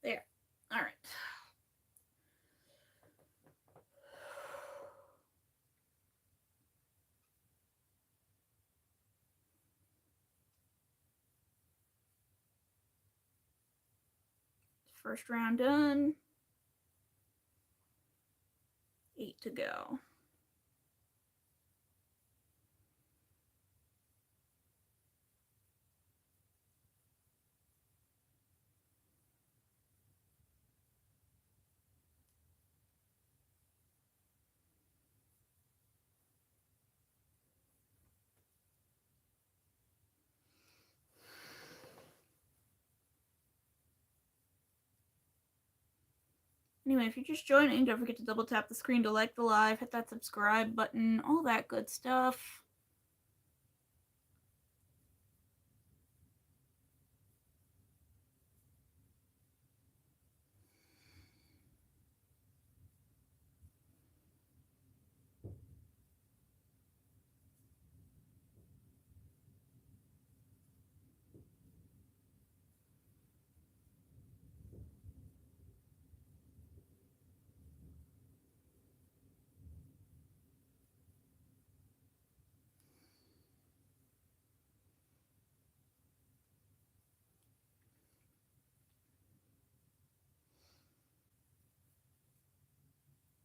A: There. All right. First round done. 8 to go. Anyway, if you're just joining, don't forget to double tap the screen to like the live, hit that subscribe button, all that good stuff.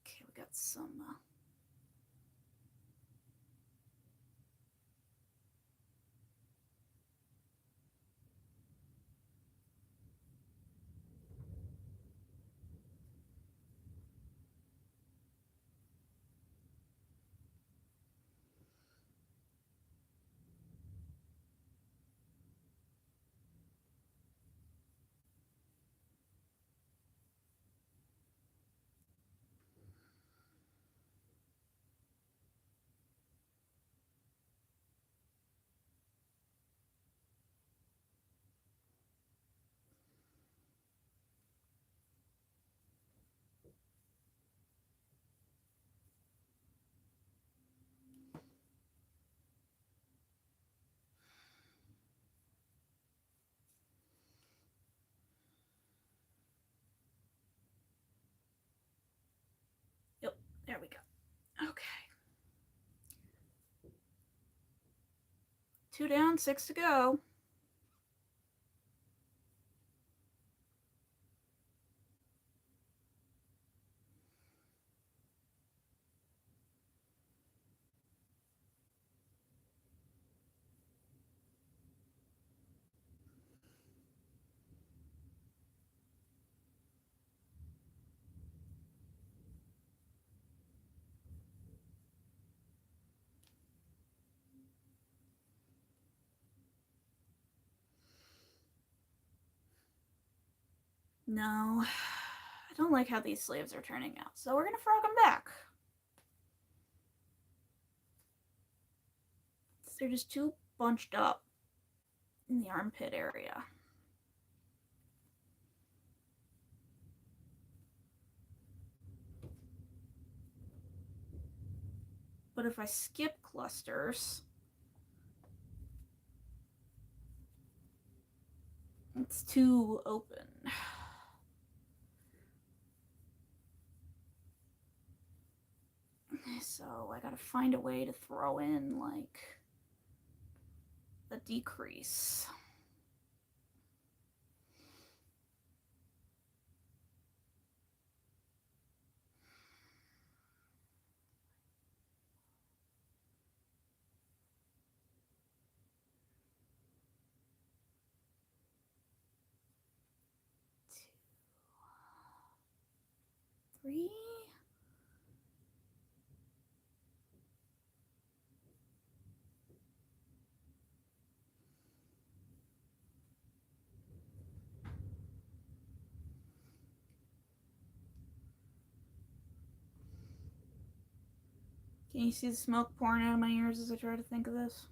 A: Okay, we got some Yep, there we go. Okay. 2 down, 6 to go. No, I don't like how these sleeves are turning out, so we're gonna frog them back. They're just too bunched up in the armpit area. But if I skip clusters, it's too open. So I gotta find a way to throw in like a decrease. Three. Can you see the smoke pouring out of my ears as I try to think of this?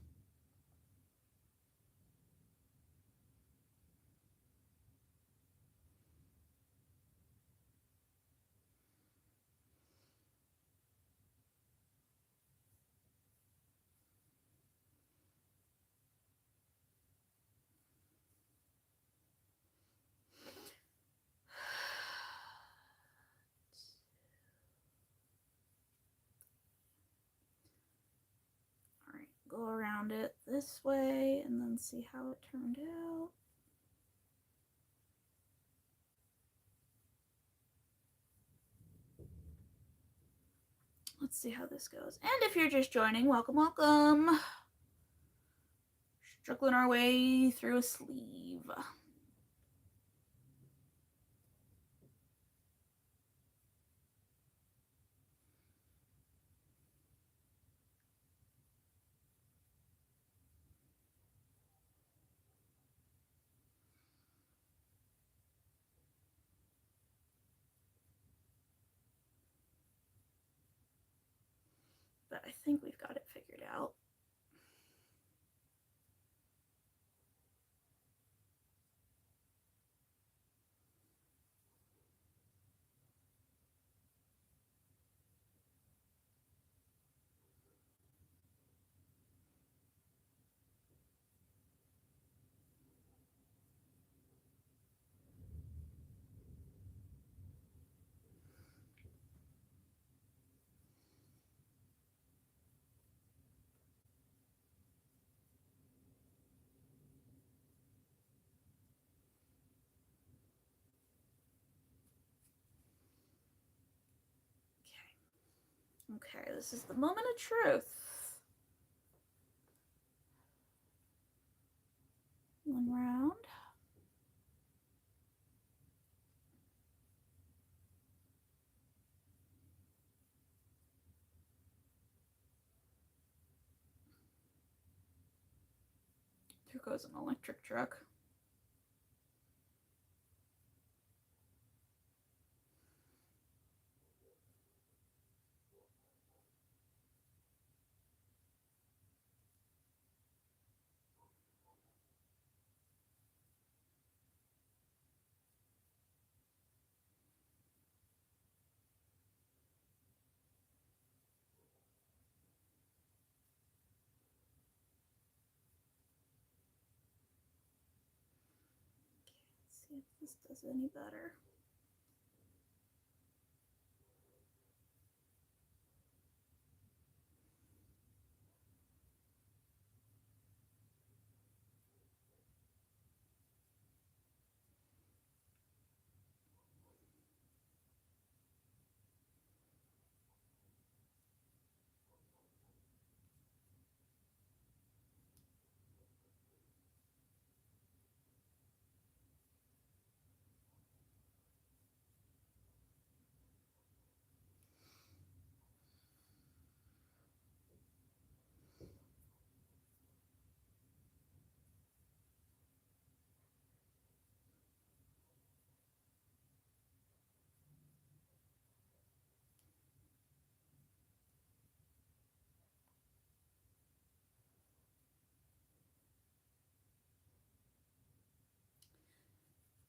A: Alright, go around it this way and then see how it turned out. Let's see how this goes. And if you're just joining, welcome, welcome. Struggling our way through a sleeve. But I think we've got it figured out. Okay, this is the moment of truth. One round. There goes an electric truck. Let's see if this does any better.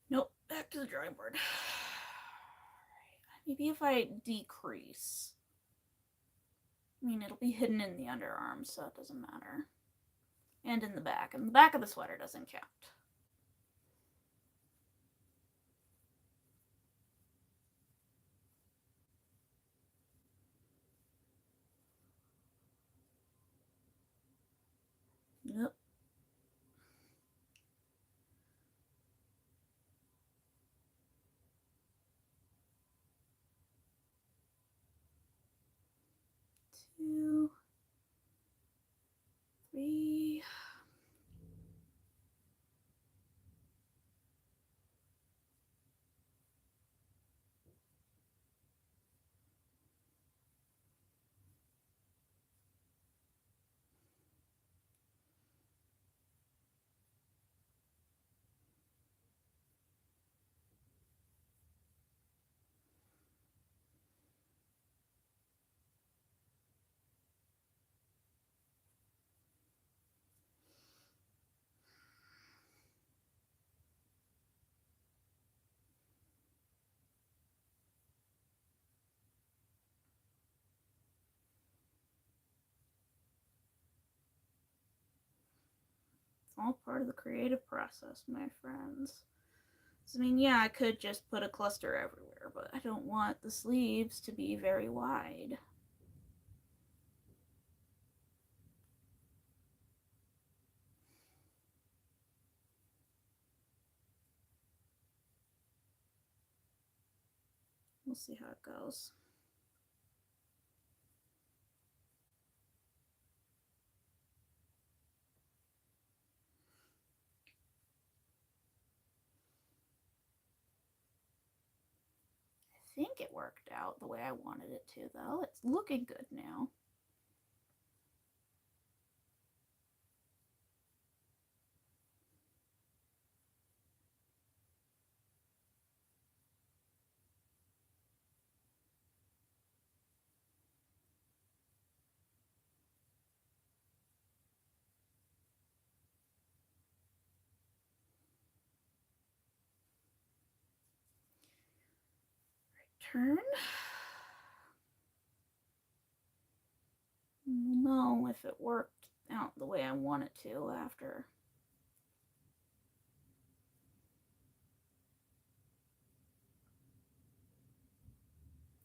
A: Nope, back to the drawing board. Maybe if I decrease. mean, it'll be hidden in the underarms, so it doesn't matter. And in the back. And the back of the sweater doesn't count. Yep. Two, three. It's all part of the creative process, my friends. I mean, yeah, I could just put a cluster everywhere, but I don't want the sleeves to be very wide. We'll see how it goes. I think it worked out the way I wanted it to, though. It's looking good now. Turn. We'll know if it worked out the way I want it to after.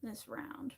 A: This round.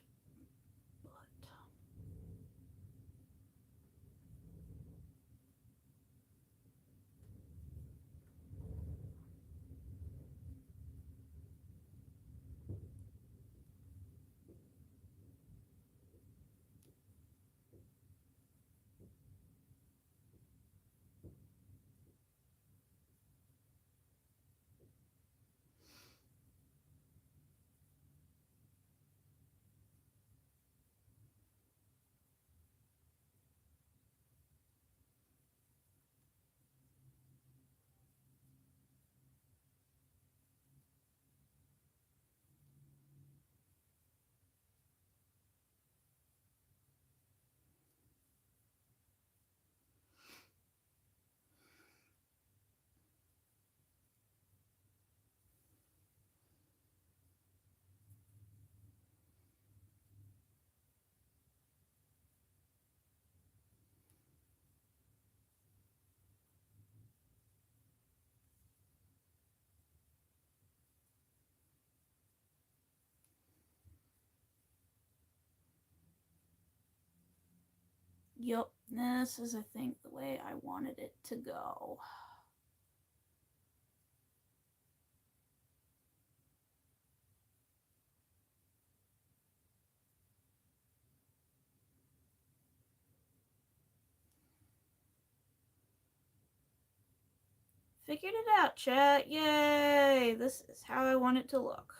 A: Yup, this is, I think, the way I wanted it to go. Figured it out, chat. Yay! This is how I want it to look.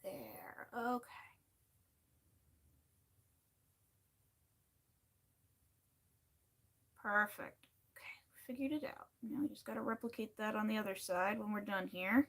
A: There. Okay. Perfect. Okay, figured it out. Now we just got to replicate that on the other side when we're done here.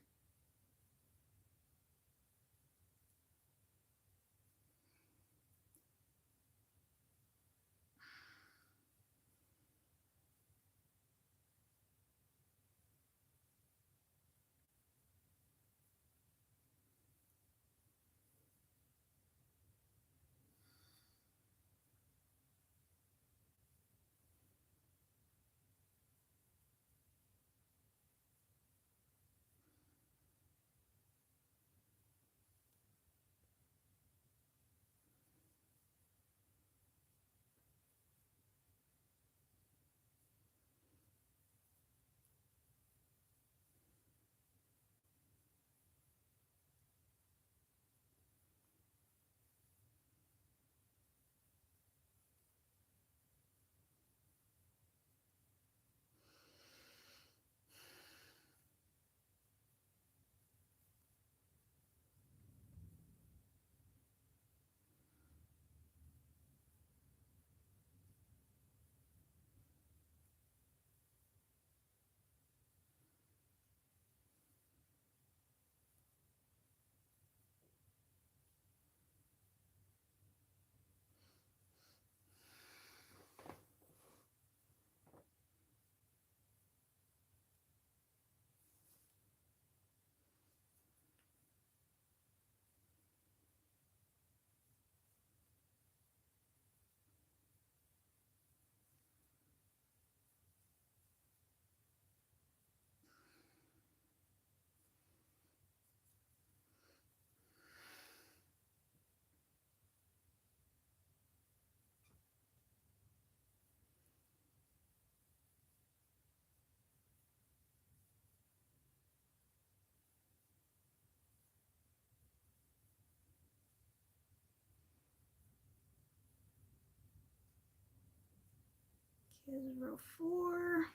A: Here's row 4.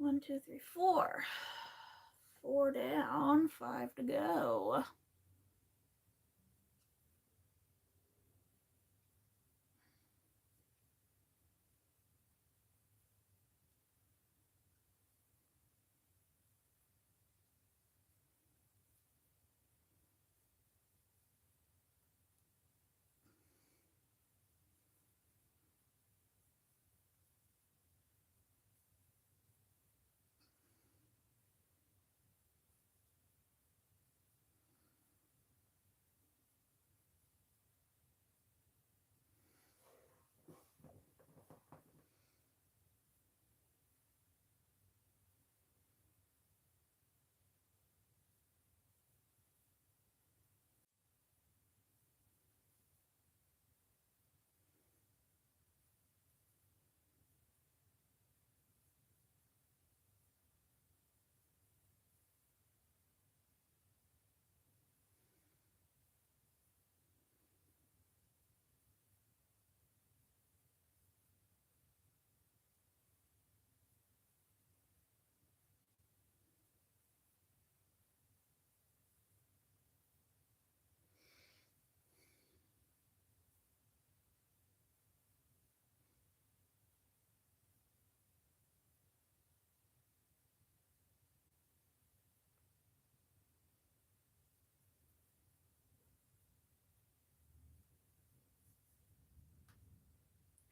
A: One, two, three, 4. 4 down, 5 to go.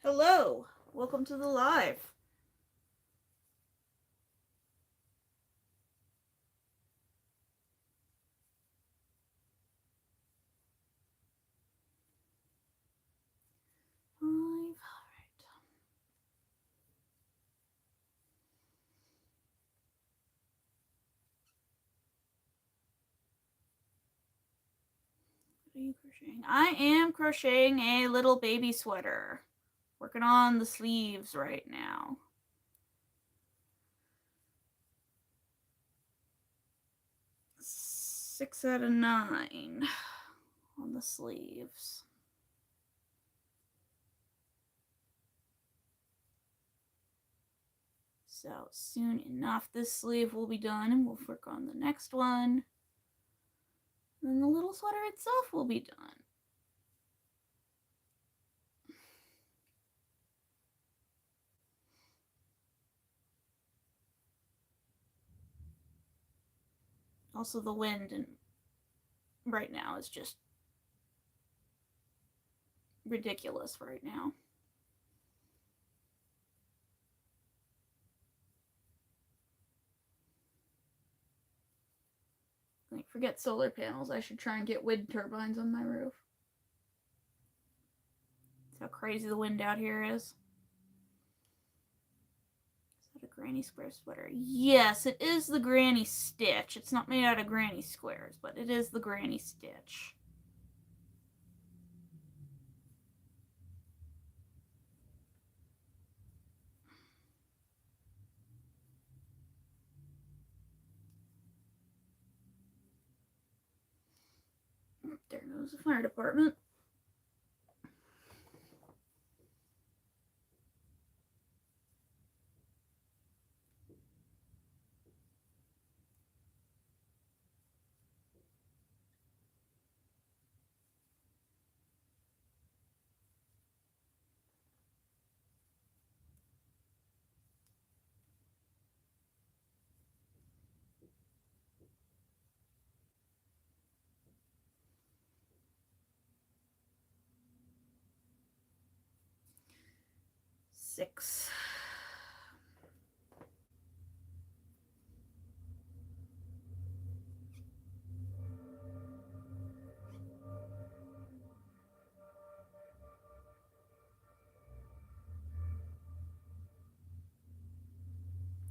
A: Hello, welcome to the live. Five, all right. What are you crocheting? I am crocheting a little baby sweater. Working on the sleeves right now. Six out of 9 on the sleeves. So soon enough, this sleeve will be done and we'll work on the next one. Then the little sweater itself will be done. Also, the wind and right now is just ridiculous right now. Like, forget solar panels. I should try and get wind turbines on my roof. That's how crazy the wind out here is. Is that a granny square sweater? Yes, it is the granny stitch. It's not made out of granny squares, but it is the granny stitch. There goes the fire department. Six.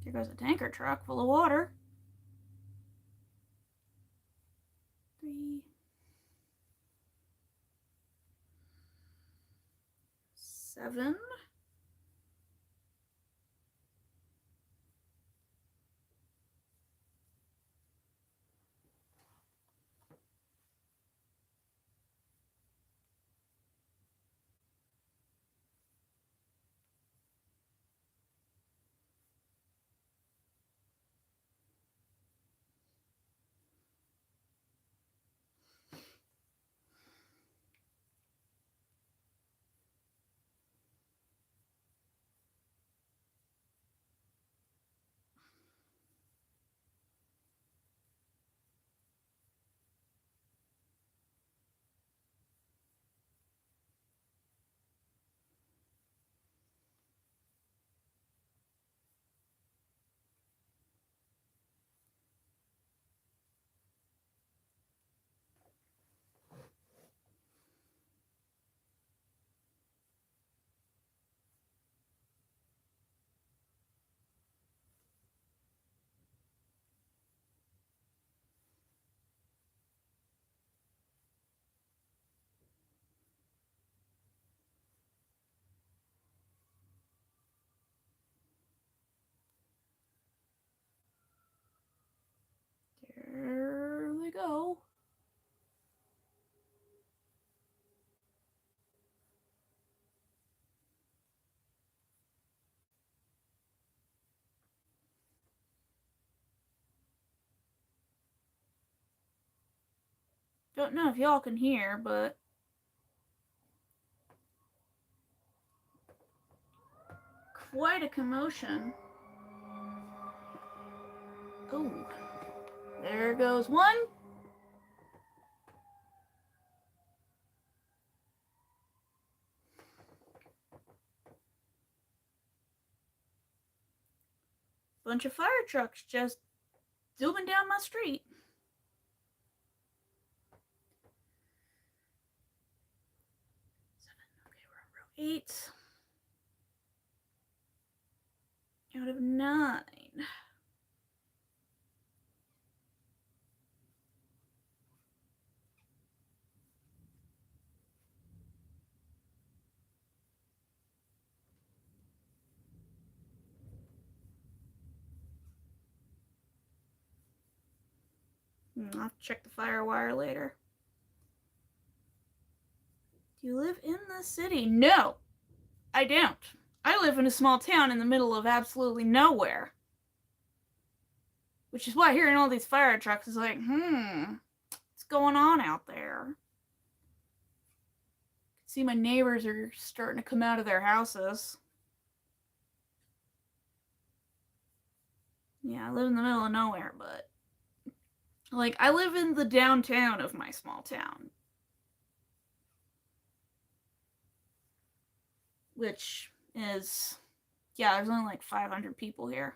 A: There goes a tanker truck full of water. 3, 7. There they go. Don't know if y'all can hear, but quite a commotion. Oh, there goes one. Bunch of fire trucks just zooming down my street. 7. Okay, we're on row 8. Out of 9. I'll have to check the fire wire later. Do you live in the city? No, I don't. I live in a small town in the middle of absolutely nowhere. Which is why hearing all these fire trucks is like, what's going on out there? See, my neighbors are starting to come out of their houses. Yeah, I live in the middle of nowhere, but like, I live in the downtown of my small town. Which is, yeah, there's only like 500 people here.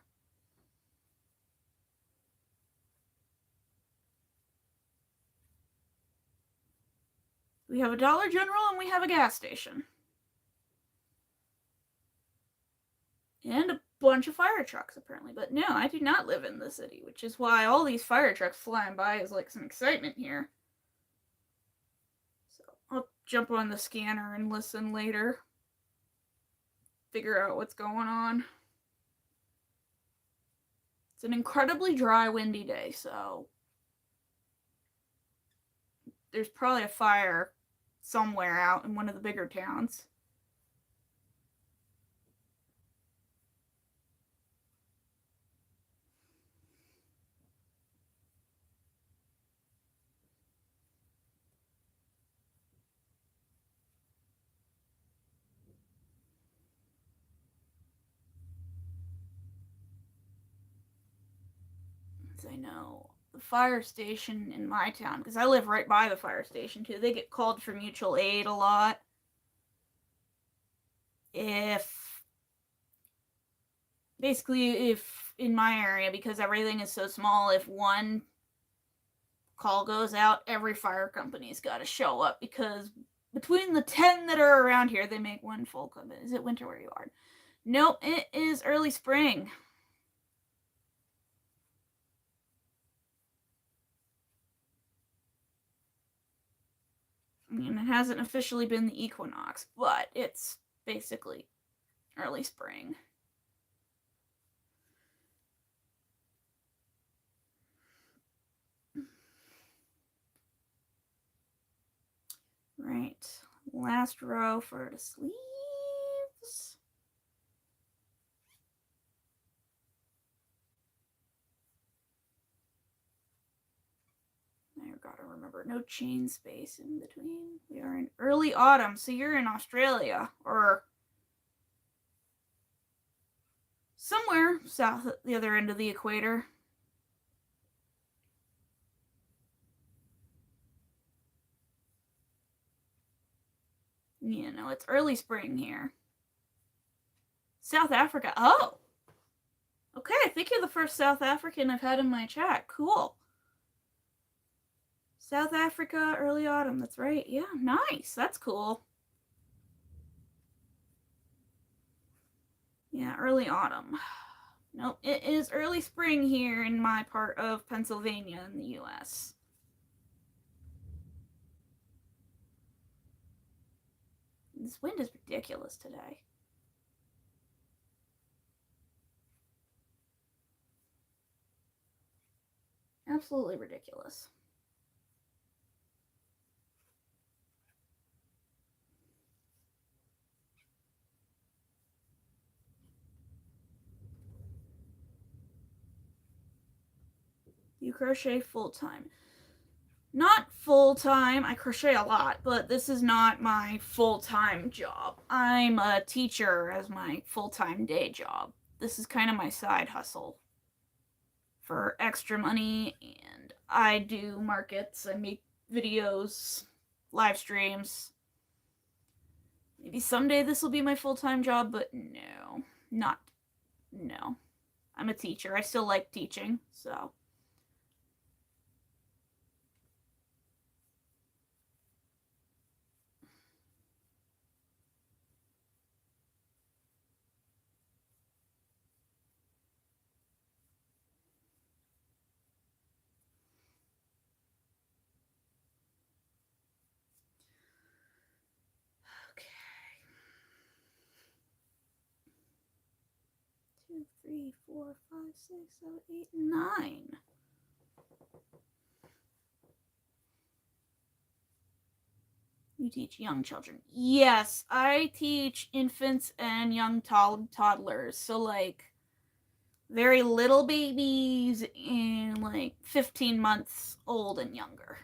A: We have a Dollar General and we have a gas station. And a bunch of fire trucks, apparently. But no, I do not live in the city, which is why all these fire trucks flying by is like some excitement here. So I'll jump on the scanner and listen later. Figure out what's going on. It's an incredibly dry, windy day, so there's probably a fire somewhere out in one of the bigger towns. As I know, the fire station in my town, because I live right by the fire station too, they get called for mutual aid a lot. If basically, if in my area, because everything is so small, if one call goes out, every fire company's got to show up, because between the 10 that are around here, they make one full company. Is it winter where you are? Nope, it is early spring. I mean, it hasn't officially been the equinox, but it's basically early spring. Right, last row for the sleeves. I gotta remember, no chain space in between. We are in early autumn, so you're in Australia, or somewhere south at the other end of the equator. You know, it's early spring here. South Africa. Oh! Okay, I think you're the first South African I've had in my chat. Cool. South Africa, early autumn. That's right. Yeah, nice. That's cool. Yeah, early autumn. Nope, it is early spring here in my part of Pennsylvania in the US. This wind is ridiculous today. Absolutely ridiculous. You crochet full-time? Not full-time. I crochet a lot, but this is not my full-time job. I'm a teacher as my full-time day job. This is kind of my side hustle for extra money, and I do markets, I make videos, live streams. Maybe someday this will be my full-time job, but no. No. I'm a teacher. I still like teaching, so. Okay. 2, 3, 4, 5, 6, 7, 8, 9. You teach young children. Yes, I teach infants and young toddlers. So, like, very little babies and, like, 15 months old and younger.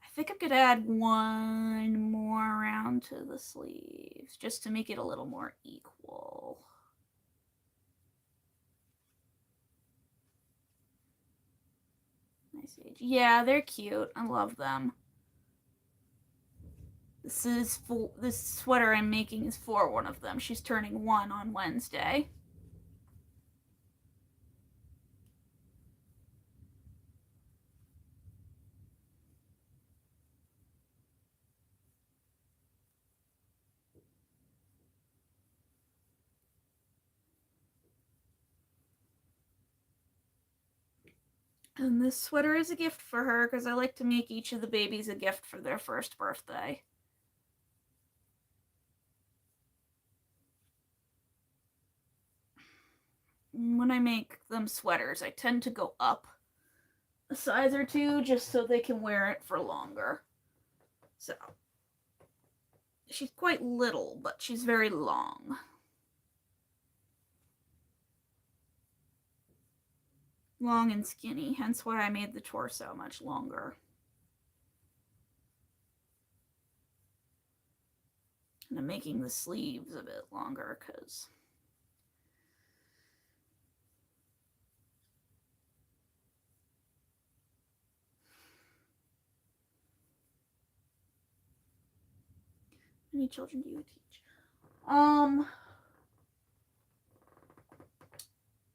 A: I think I'm going to add one more round to the sleeves just to make it a little more equal. Nice age. Yeah, they're cute. I love them. This sweater I'm making is for one of them. She's turning 1 on Wednesday. And this sweater is a gift for her because I like to make each of the babies a gift for their first birthday. When I make them sweaters, I tend to go up a size or two just so they can wear it for longer. So, she's quite little, but she's very long. Long and skinny, hence why I made the torso much longer. And I'm making the sleeves a bit longer because how many children do you teach? How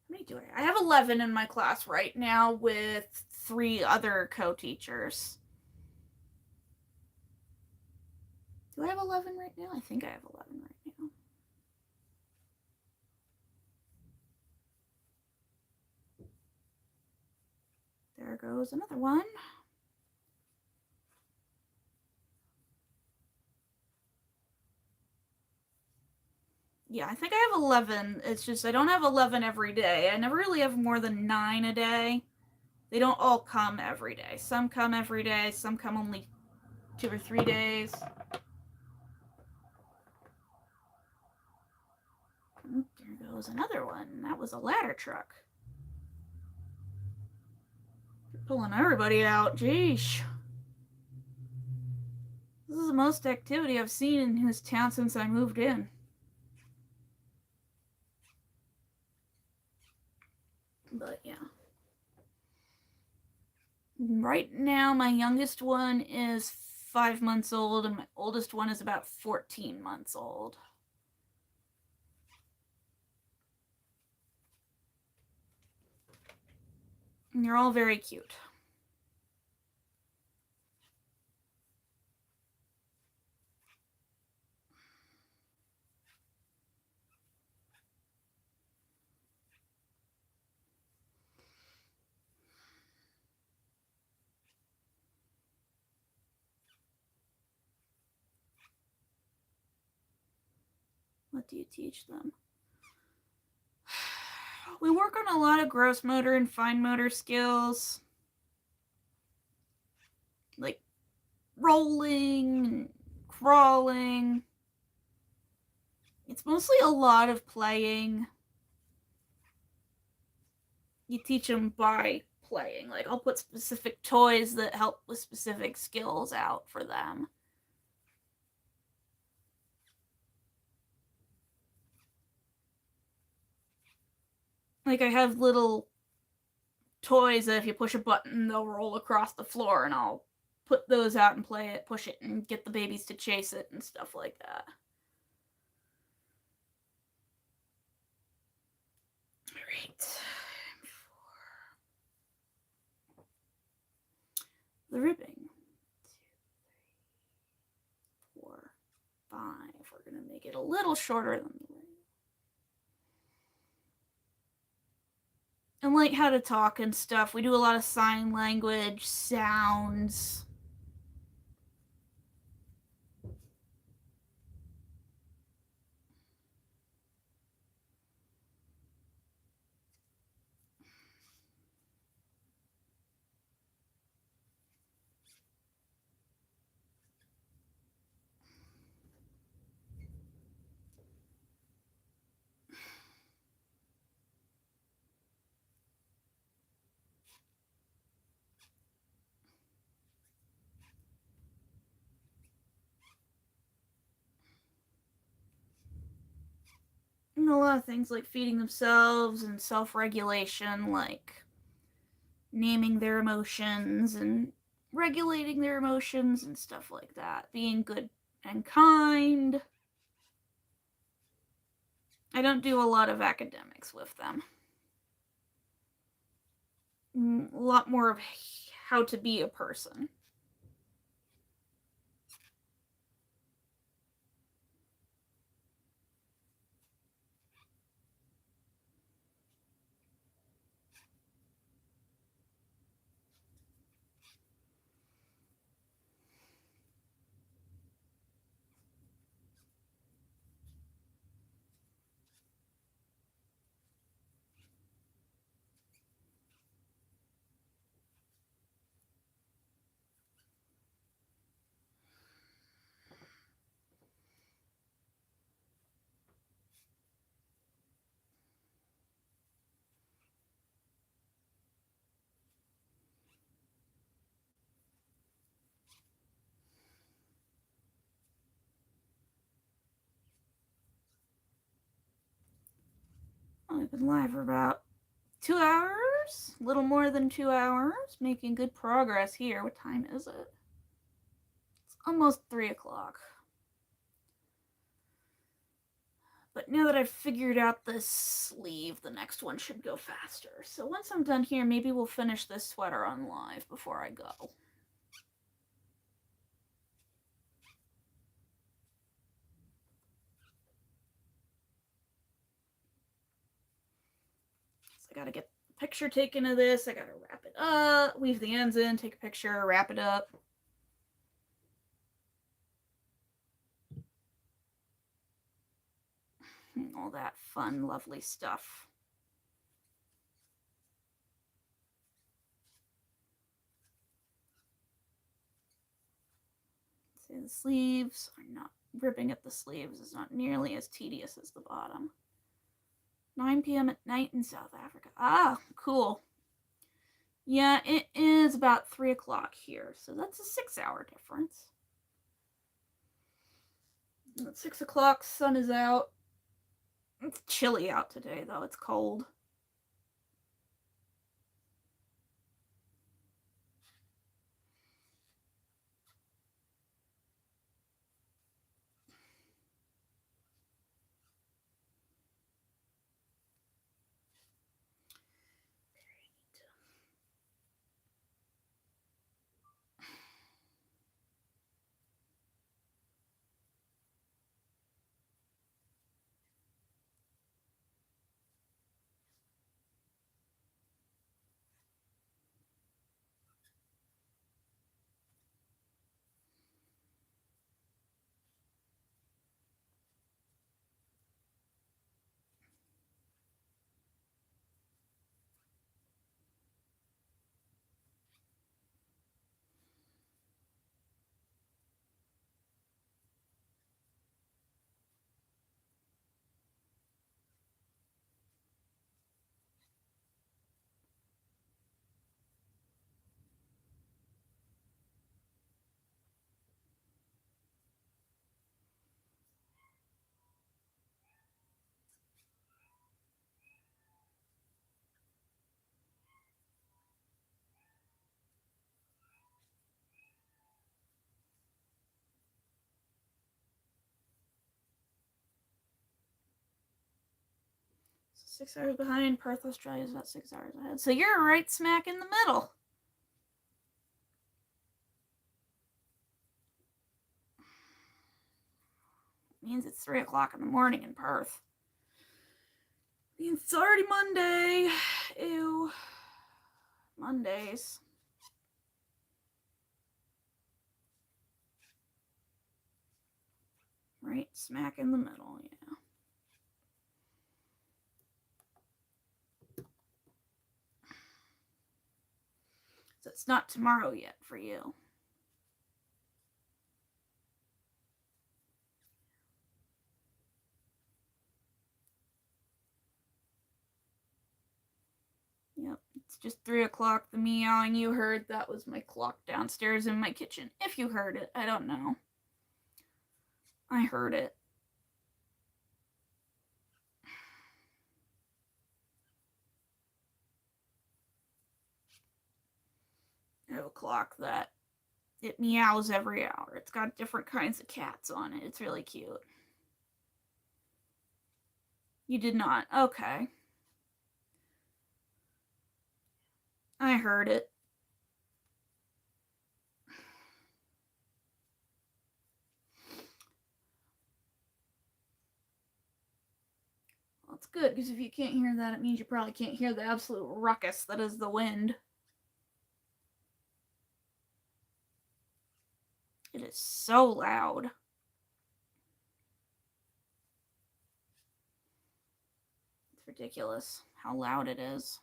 A: many do I have 11 in my class right now with 3 other co-teachers. Do I have 11 right now? I think I have 11 right now. There goes another one. Yeah, I think I have 11. It's just I don't have 11 every day. I never really have more than 9 a day. They don't all come every day. Some come every day, some come only 2 or 3 days. There goes another one. That was a ladder truck. They're pulling everybody out. Jeesh. This is the most activity I've seen in this town since I moved in. But yeah. Right now, my youngest one is 5 months old, and my oldest one is about 14 months old. And they're all very cute. What do you teach them? We work on a lot of gross motor and fine motor skills. Like rolling, crawling. It's mostly a lot of playing. You teach them by playing. Like, I'll put specific toys that help with specific skills out for them. Like, I have little toys that if you push a button, they'll roll across the floor, and I'll put those out and play it, push it, and get the babies to chase it and stuff like that. All right. The ribbing. 2, 3, 4, 5. We're going to make it a little shorter than the ring. And like how to talk and stuff, we do a lot of sign language, sounds. And a lot of things like feeding themselves and self-regulation, like naming their emotions and regulating their emotions and stuff like that. Being good and kind. I don't do a lot of academics with them. A lot more of how to be a person. I've been live for about 2 hours, a little more than 2 hours, making good progress here. What time is it? It's almost 3 o'clock. But now that I've figured out this sleeve, the next one should go faster. So once I'm done here, maybe we'll finish this sweater on live before I go. So I gotta get a picture taken of this. I gotta wrap it up, weave the ends in, take a picture, wrap it up. All that fun, lovely stuff. See, the sleeves are not, ripping at the sleeves is not nearly as tedious as the bottom. 9 p.m. at night in South Africa. Ah, cool. Yeah, it is about 3 o'clock here, so that's a 6-hour difference. At 6 o'clock, sun is out. It's chilly out today, though. It's cold. So 6 hours behind. Perth, Australia is about 6 hours ahead. So you're right smack in the middle. Means it's 3 o'clock in the morning in Perth. Means it's already Monday. Ew. Mondays. Right smack in the middle, yeah. So it's not tomorrow yet for you. Yep, it's just 3 o'clock. The meowing you heard, that was my clock downstairs in my kitchen. If you heard it, I don't know. I heard it. I have a clock that it meows every hour. It's got different kinds of cats on it. It's really cute. You did not? Okay. I heard it. Well, it's good, because if you can't hear that, it means you probably can't hear the absolute ruckus that is the wind. It is so loud. It's ridiculous how loud it is.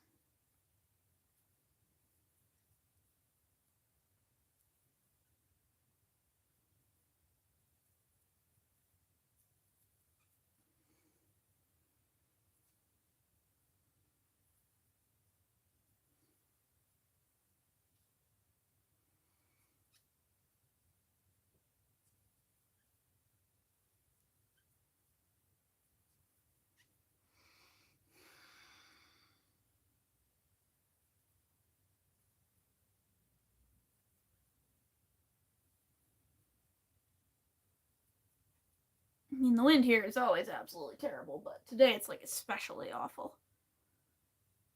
A: I mean, the wind here is always absolutely terrible, but today it's like especially awful.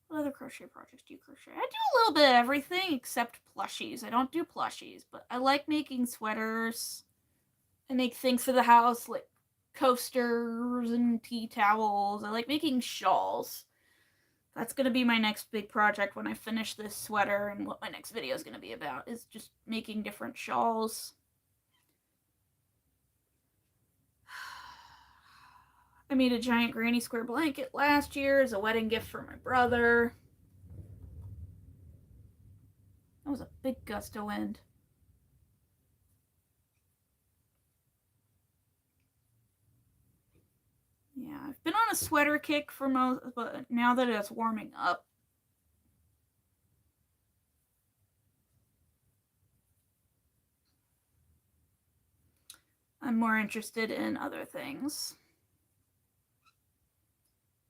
A: What other crochet projects do you crochet? I do a little bit of everything except plushies. I don't do plushies, but I like making sweaters. I make things for the house like coasters and tea towels. I like making shawls. That's going to be my next big project when I finish this sweater, and what my next video is going to be about is just making different shawls. I made a giant granny square blanket last year as a wedding gift for my brother. That was a big gust of wind. Yeah, I've been on a sweater kick for most, but now that it's warming up, I'm more interested in other things.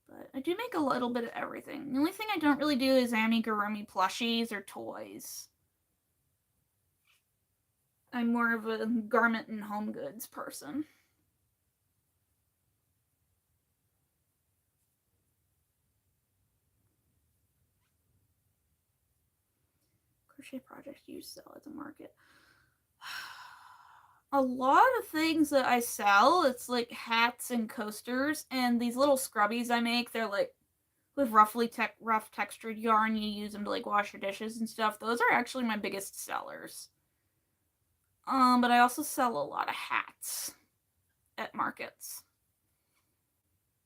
A: But I do make a little bit of everything. The only thing I don't really do is amigurumi plushies or toys. I'm more of a garment and home goods person. Crochet projects you sell at the market. A lot of things that I sell, it's like hats and coasters, and these little scrubbies I make, they're like with rough textured yarn. You use them to like wash your dishes and stuff. Those are actually my biggest sellers. But I also sell a lot of hats at markets.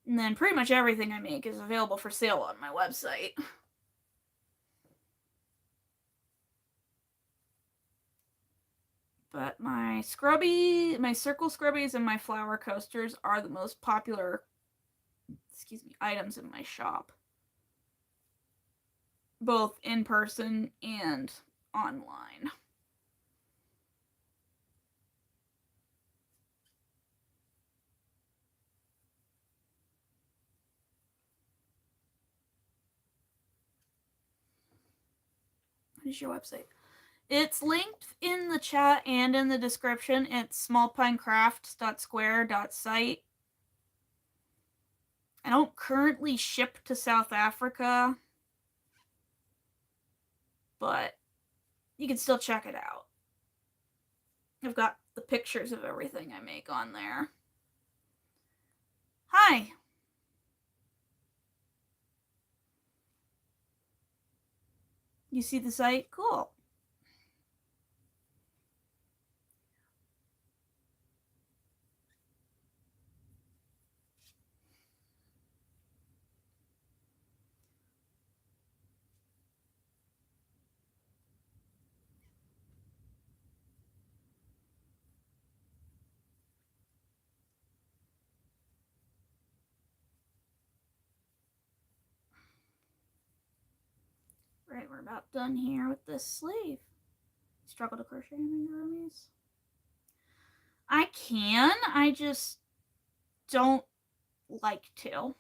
A: And then pretty much everything I make is available for sale on my website. But my circle scrubbies and my flower coasters are the most popular, items in my shop. Both in person and online. What is your website? It's linked in the chat and in the description. It's smallpinecrafts.square.site. I don't currently ship to South Africa, but you can still check it out. I've got the pictures of everything I make on there. Hi. You see the site? Cool. Right, we're about done here with this sleeve. Struggle to crochet amigurumis? I can, I just don't like to.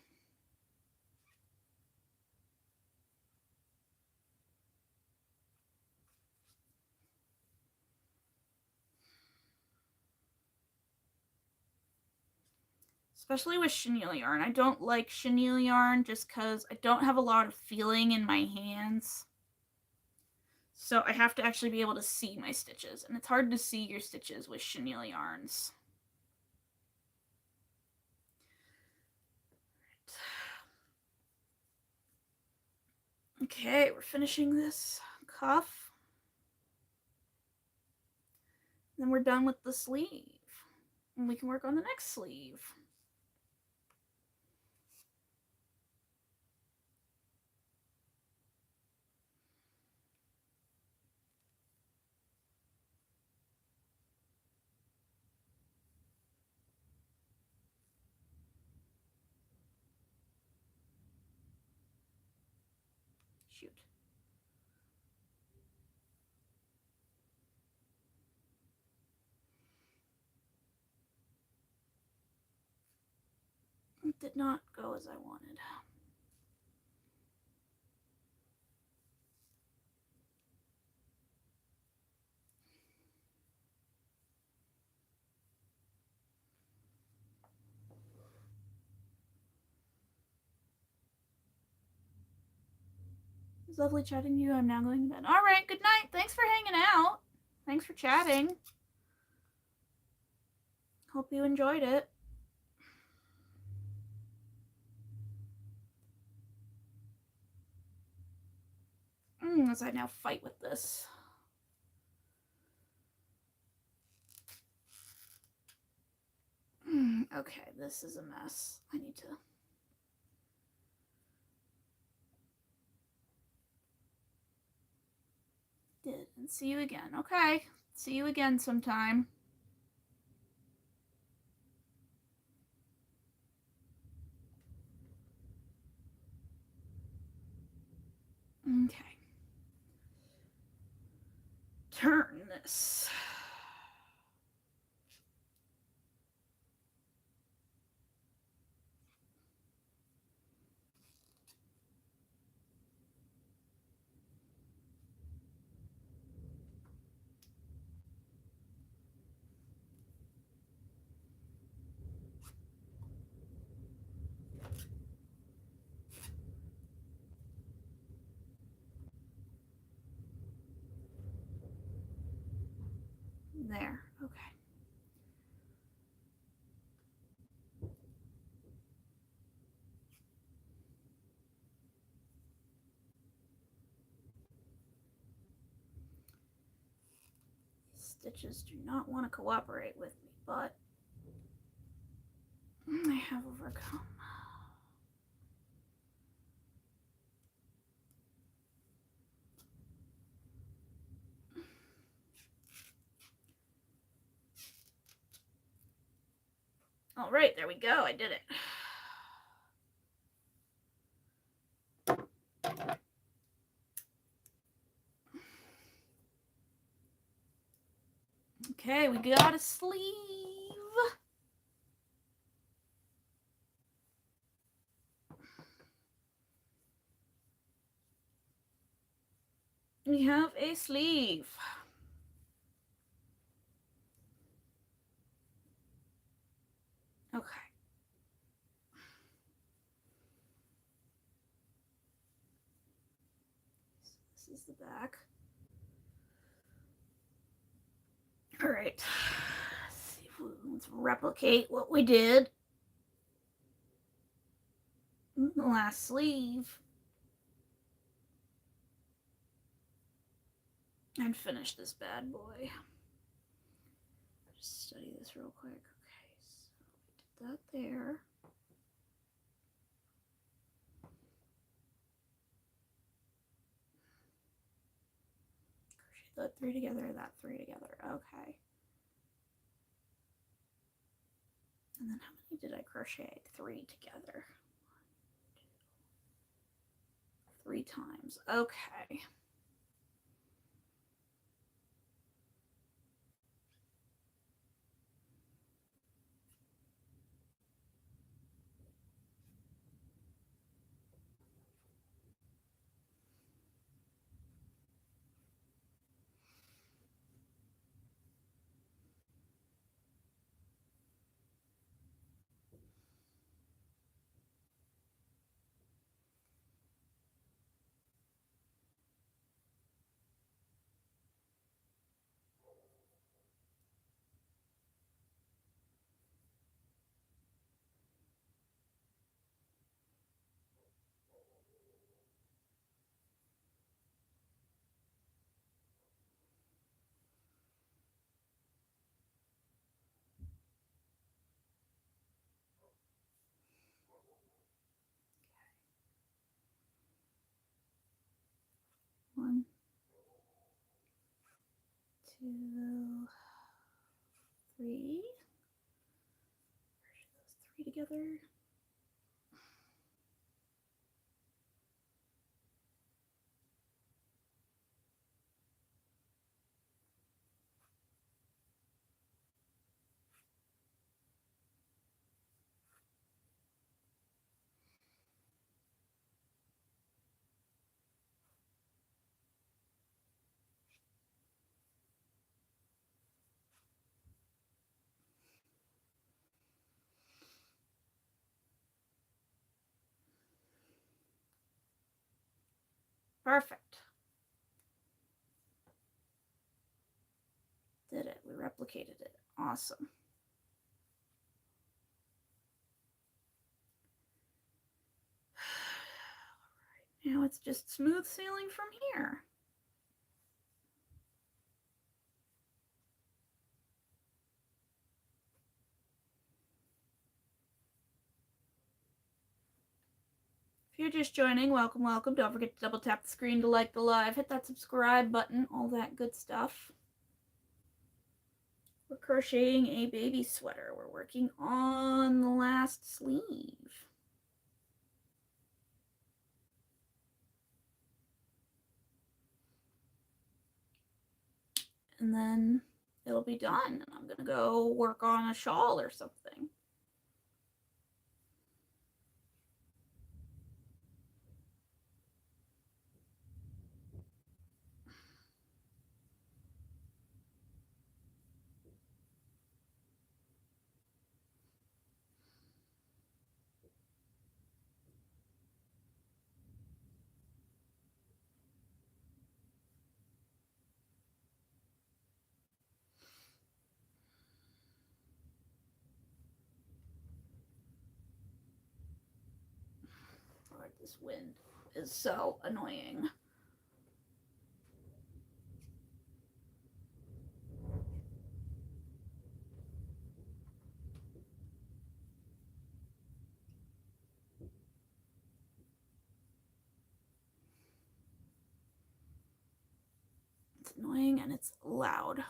A: Especially with chenille yarn. I don't like chenille yarn just because I don't have a lot of feeling in my hands. So I have to actually be able to see my stitches, and it's hard to see your stitches with chenille yarns. Okay, we're finishing this cuff. Then we're done with the sleeve. And we can work on the next sleeve. Shoot. It did not go as I wanted. was lovely chatting to you. I'm now going to bed. All right, good night. Thanks for hanging out. Thanks for chatting. Hope you enjoyed it. As I now fight with this. Okay, this is a mess. I need to... And see you again. Okay, see you again sometime. Okay. Turn this. There, okay. These stitches do not want to cooperate with me, but I have overcome. All right, there we go. I did it. Okay, we got a sleeve. We have a sleeve. Okay. So this is the back. All right. Let's replicate what we did in the last sleeve. And finish this bad boy. Just study this real quick. Okay, so we did that there. Crochet that 3 together, that 3 together. Okay. And then how many did I crochet? 3 together. 3 times. Okay. One, 2, 3. Crochet those 3 together. Perfect. Did it. We replicated it. Awesome. All right. Now it's just smooth sailing from here. If you're just joining, welcome, welcome. Don't forget to double tap the screen to like the live. Hit that subscribe button, all that good stuff. We're crocheting a baby sweater. We're working on the last sleeve. And then it'll be done. And I'm going to go work on a shawl or something. Lord, this wind is so annoying. It's annoying and it's loud.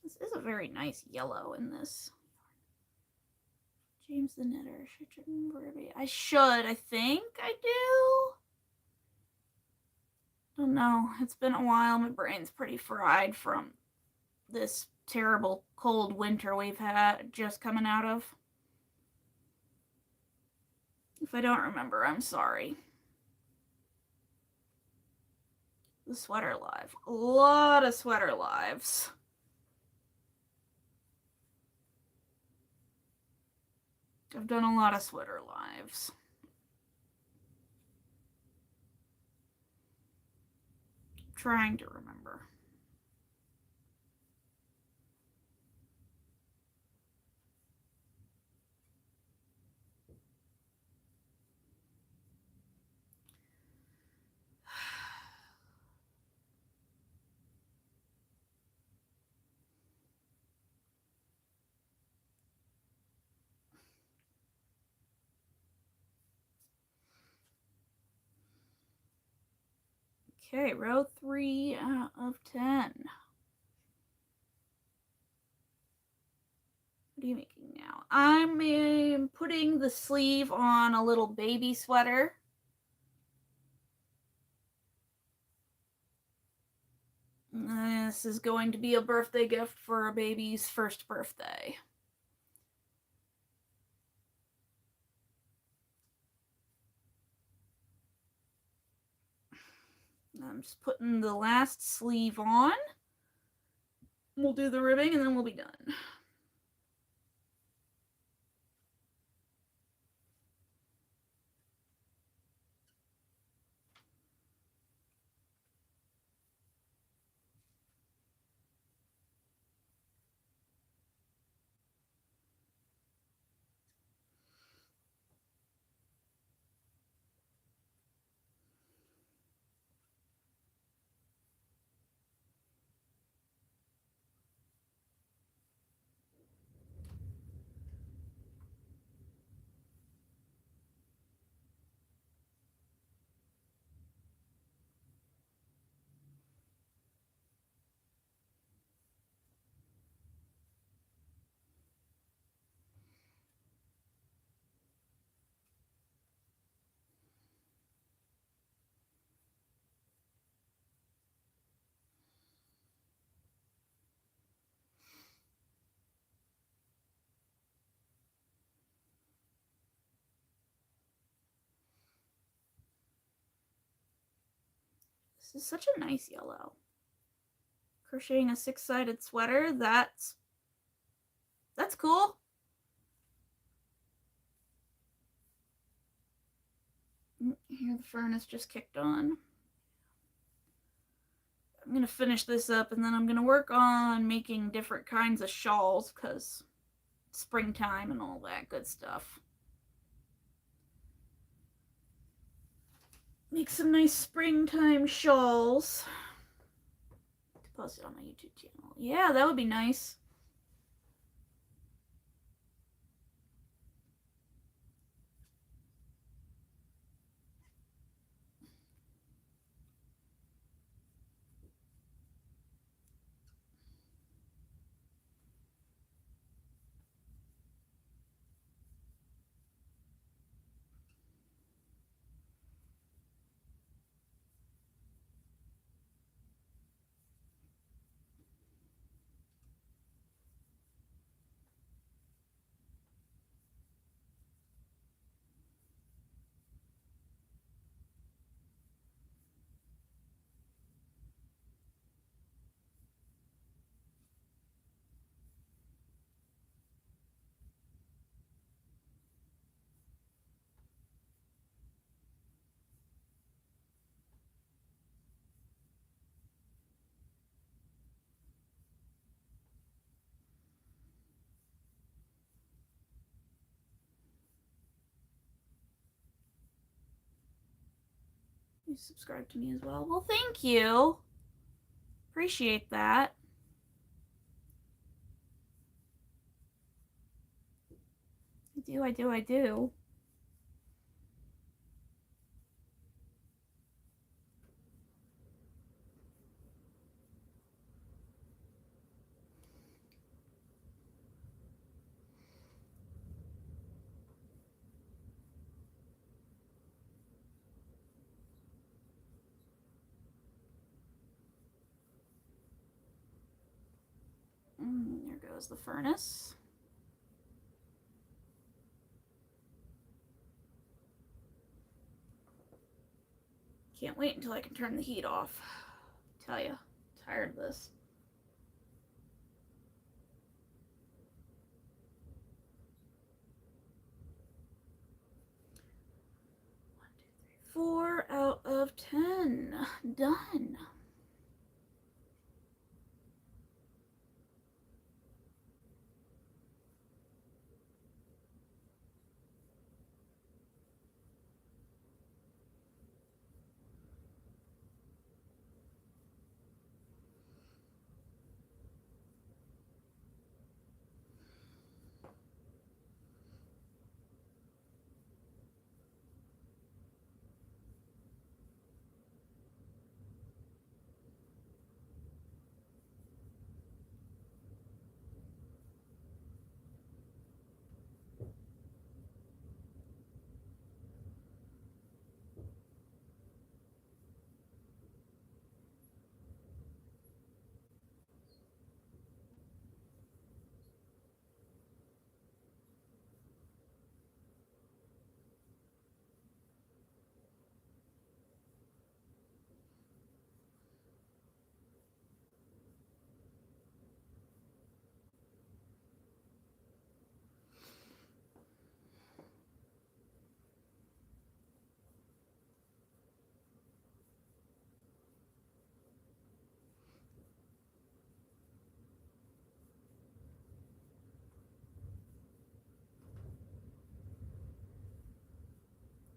A: This is a very nice yellow in this. James the Knitter. I should. I think I do. Don't know. It's been a while. My brain's pretty fried from this terrible cold winter we've had just coming out of. If I don't remember, I'm sorry. The sweater live. A lot of sweater lives. I've done a lot of sweater lives. Trying to remember. Okay, row 3 out of 10. What are you making now? I'm putting the sleeve on a little baby sweater. This is going to be a birthday gift for a baby's first birthday. I'm just putting the last sleeve on. We'll do the ribbing and then we'll be done. This is such a nice yellow. Crocheting a 6-sided sweater, that's cool. Here the furnace just kicked on. I'm gonna finish this up and then I'm gonna work on making different kinds of shawls because springtime and all that good stuff. Make some nice springtime shawls to post it on my YouTube channel. Yeah, that would be nice. You subscribe to me as well. Well, thank you. Appreciate that. I do. There goes the furnace. Can't wait until I can turn the heat off. Tell ya, tired of this. One, two, three, 4 out of 10. Done.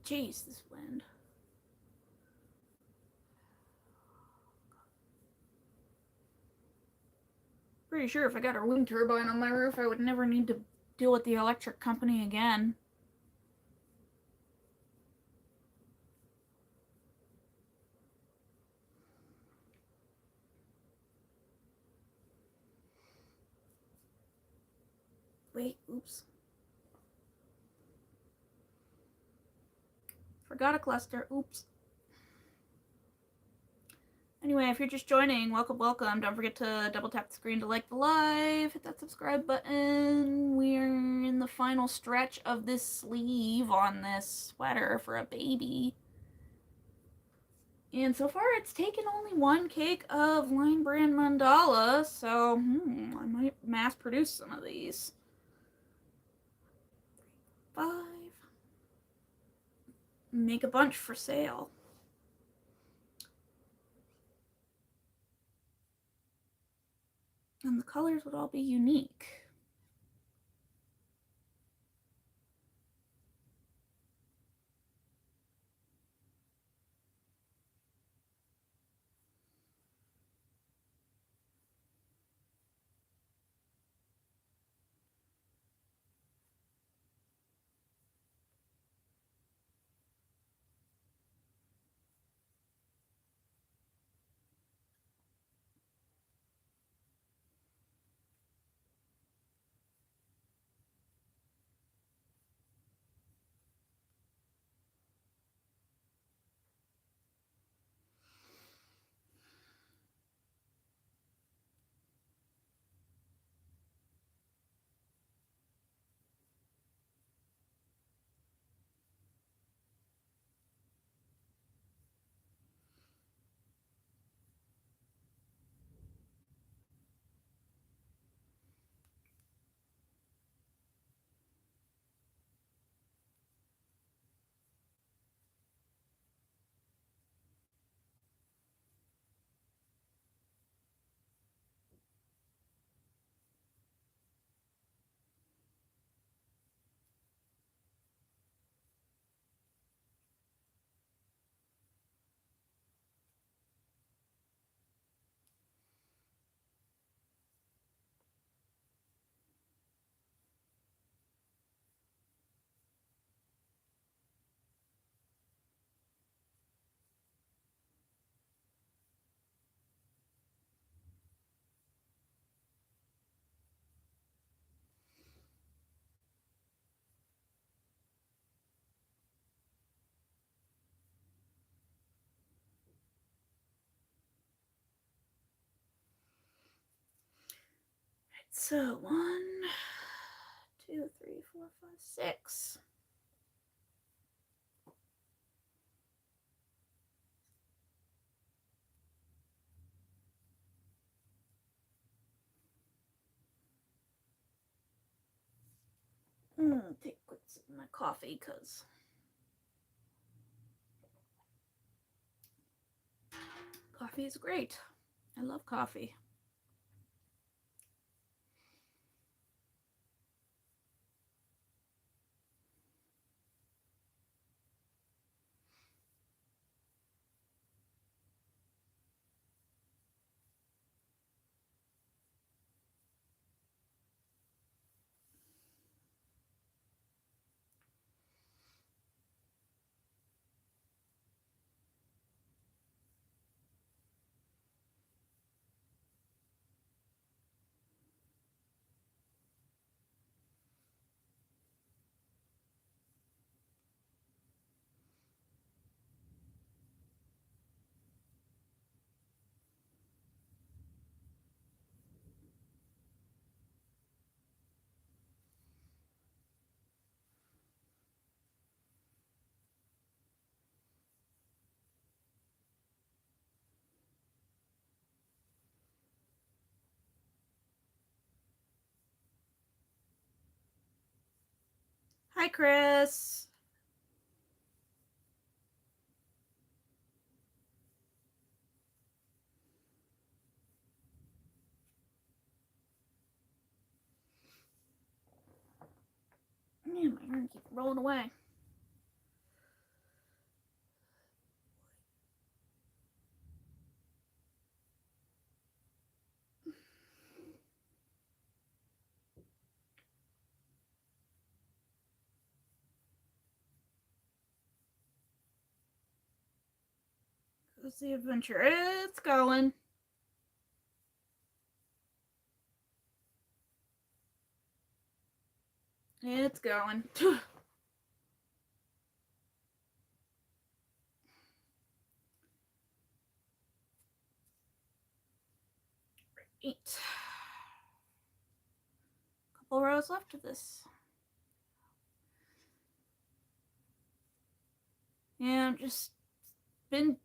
A: Jeez, this wind. Pretty sure if I got a wind turbine on my roof, I would never need to deal with the electric company again. Wait, oops. Forgot a cluster, oops. Anyway, if you're just joining, welcome, welcome. Don't forget to double tap the screen to like the live, hit that subscribe button. We're in the final stretch of this sleeve on this sweater for a baby. And so far it's taken only one cake of line brand mandala, so I might mass produce some of these. 5. Make a bunch for sale. And the colors would all be unique. So 1, 2, 3, 4, 5, 6. Take a quick sip of my coffee because coffee is great. I love coffee. Hi, Chris. Man, my yarn keeps rolling away. Goes the adventure. It's going. It's going. Right. Couple rows left of this. Yeah, I've just been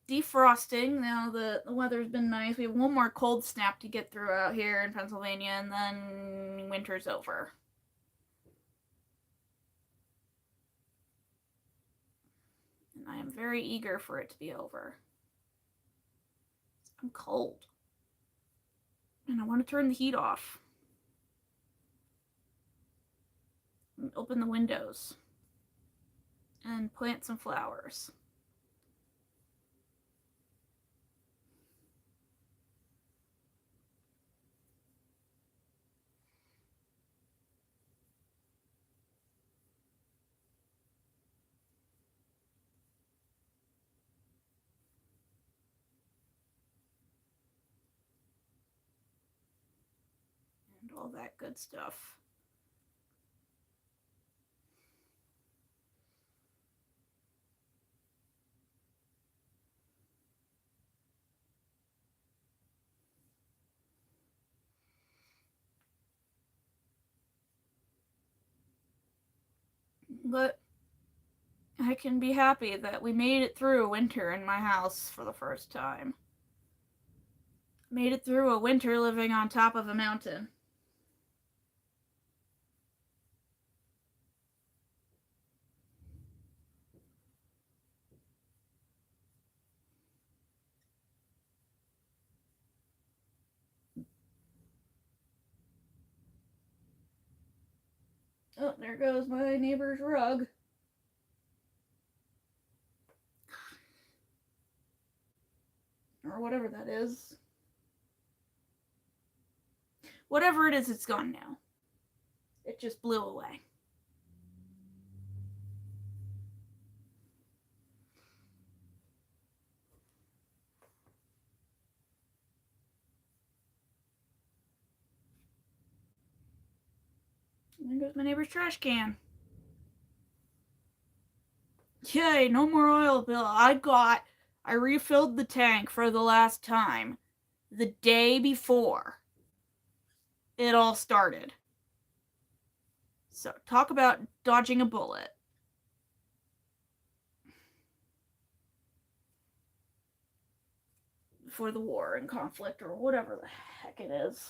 A: defrosting. Now the weather's been nice. We have one more cold snap to get through out here in Pennsylvania, and then winter's over. And I am very eager for it to be over. I'm cold. And I want to turn the heat off. And open the windows. And plant some flowers. And all that good stuff. But I can be happy that we made it through winter in my house for the first time. Made it through a winter living on top of a mountain. Oh, there goes my neighbor's rug. Or whatever that is. Whatever it is, it's gone now. It just blew away. There goes my neighbor's trash can. Yay, no more oil bill. I refilled the tank for the last time the day before it all started. So, talk about dodging a bullet. For the war and conflict, or whatever the heck it is.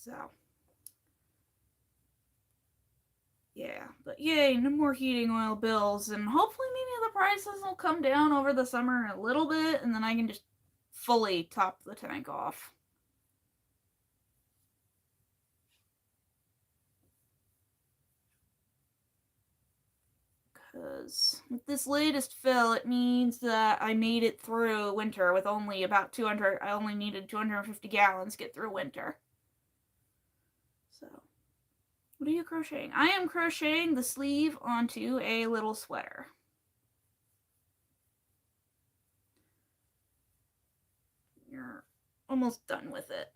A: So, yeah, but yay, no more heating oil bills, and hopefully maybe the prices will come down over the summer a little bit, and then I can just fully top the tank off. Because with this latest fill, it means that I made it through winter with only about 200, I only needed 250 gallons to get through winter. So, what are you crocheting? I am crocheting the sleeve onto a little sweater. You're almost done with it.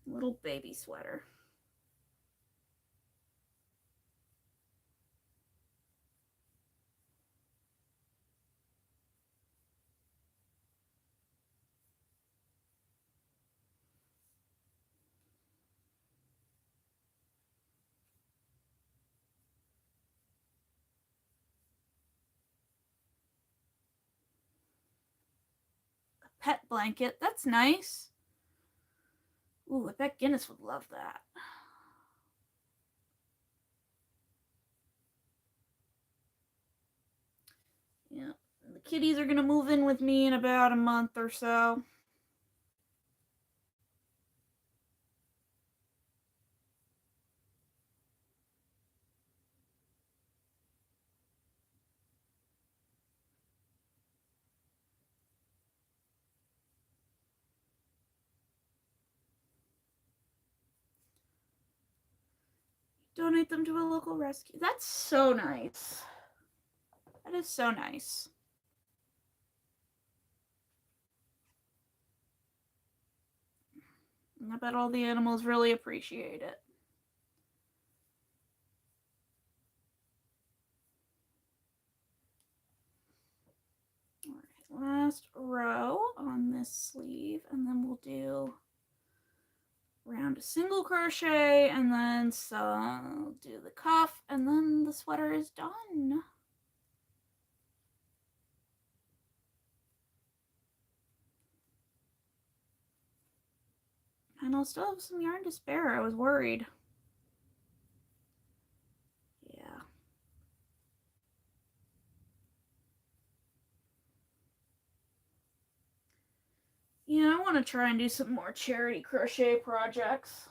A: Little baby sweater. A pet blanket. That's nice. Ooh, I bet Guinness would love that. Yeah, the kitties are gonna move in with me in about a month or so. Donate them to a local rescue. That's so nice. That is so nice. I bet all the animals really appreciate it. All right, last row on this sleeve, and then we'll do round a single crochet, and then do the cuff, and then the sweater is done. And I'll still have some yarn to spare. I was worried. Yeah. Yeah, I want to try and do some more charity crochet projects.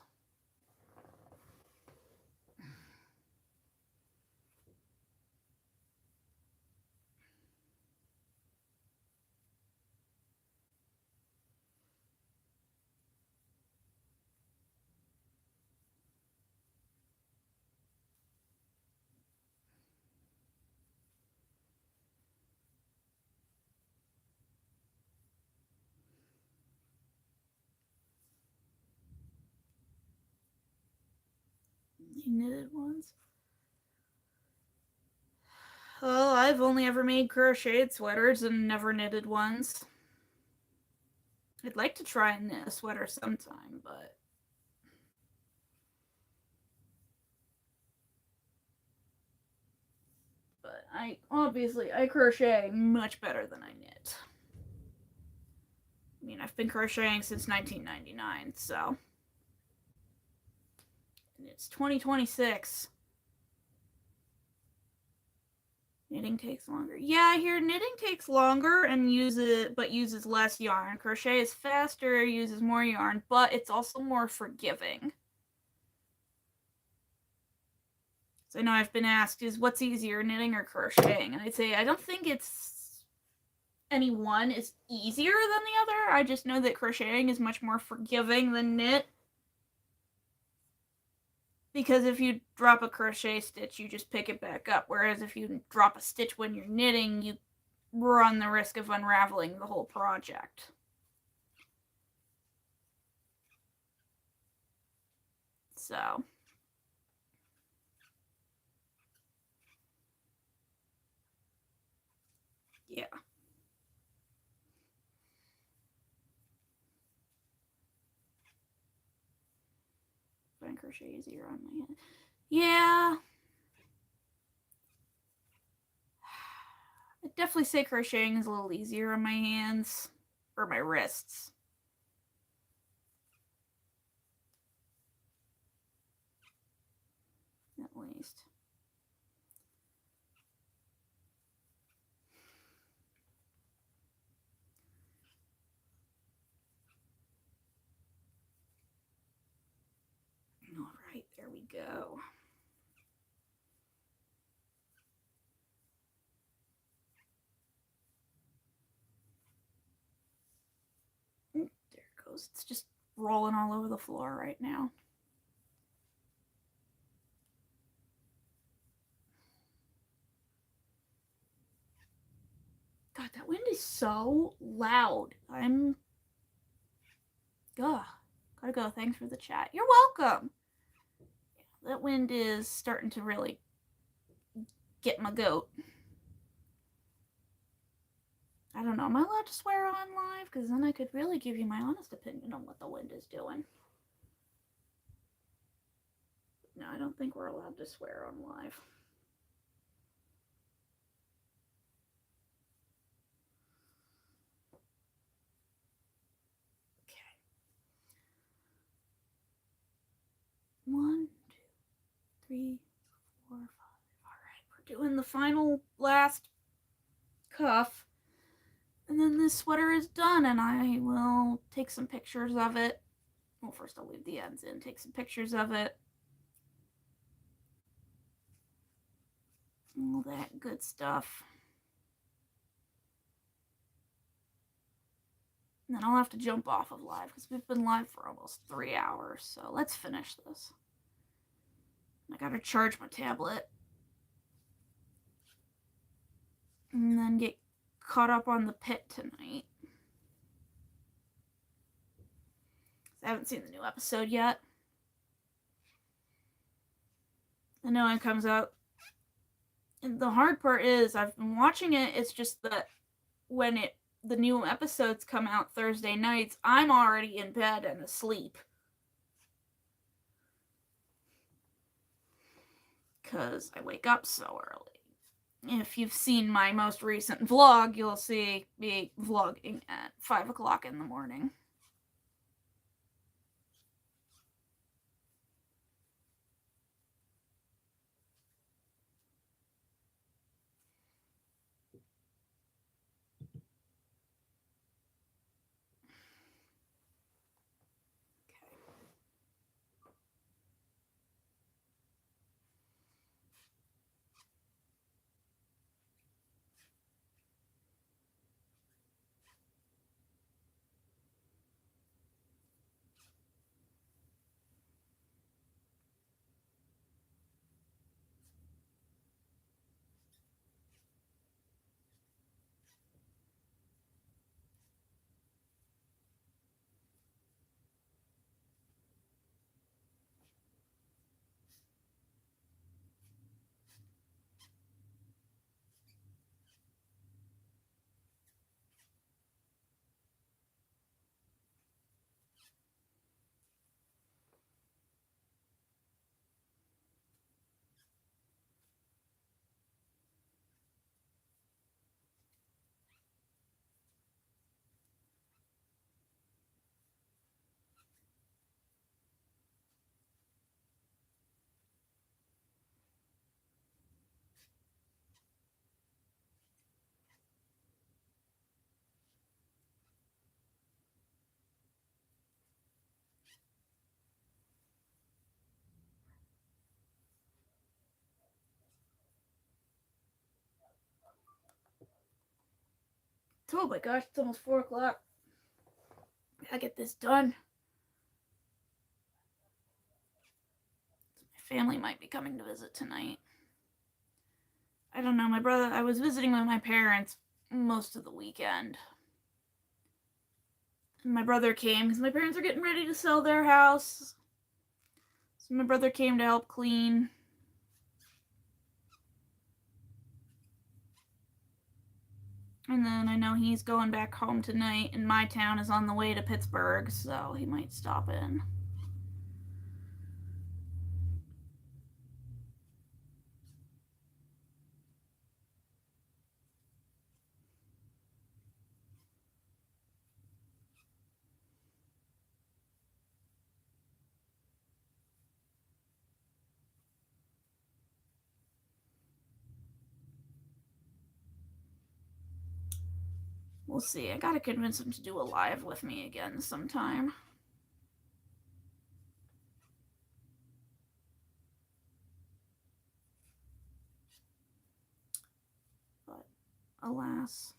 A: Knitted ones. Well, I've only ever made crocheted sweaters and never knitted ones. I'd like to try and knit a sweater sometime, but I crochet much better than I knit. I mean, I've been crocheting since 1999, so. And it's 2026. Knitting takes longer. Yeah, I hear knitting takes longer and uses less yarn. Crochet is faster, uses more yarn, but it's also more forgiving. So I know I've been asked, what's easier, knitting or crocheting? And I'd say I don't think any one is easier than the other. I just know that crocheting is much more forgiving than knit. Because if you drop a crochet stitch, you just pick it back up. Whereas if you drop a stitch when you're knitting, you run the risk of unraveling the whole project. So. Yeah. Find crochet easier on my hand. Yeah. I'd definitely say crocheting is a little easier on my hands. Or my wrists. At least. Alright, there we go. There it goes. It's just rolling all over the floor right now. God, that wind is so loud. Gotta go. Thanks for the chat. You're welcome. Yeah, that wind is starting to really get my goat. I don't know. Am I allowed to swear on live? Because then I could really give you my honest opinion on what the wind is doing. No, I don't think we're allowed to swear on live. Okay. 1, 2, 3, 4, 5. All right, we're doing the final last cuff. And then this sweater is done, and I will take some pictures of it. Well, first I'll leave the ends in, take some pictures of it. All that good stuff. And then I'll have to jump off of live because we've been live for almost 3 hours. So let's finish this. I gotta charge my tablet. And then get caught up on the pit tonight. haven't seen the new episode yet. I know it comes out. And the hard part is I've been watching it. It's just that when the new episodes come out Thursday nights, I'm already in bed and asleep. Because I wake up so early. If you've seen my most recent vlog, you'll see me vlogging at 5 o'clock in the morning. Oh my gosh, it's almost 4 o'clock. Gotta get this done. My family might be coming to visit tonight. I don't know, I was visiting with my parents most of the weekend. And my brother came because my parents are getting ready to sell their house. So my brother came to help clean. And then I know he's going back home tonight, and my town is on the way to Pittsburgh, so he might stop in. We'll see. I gotta convince him to do a live with me again sometime. But alas.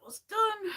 A: almost done.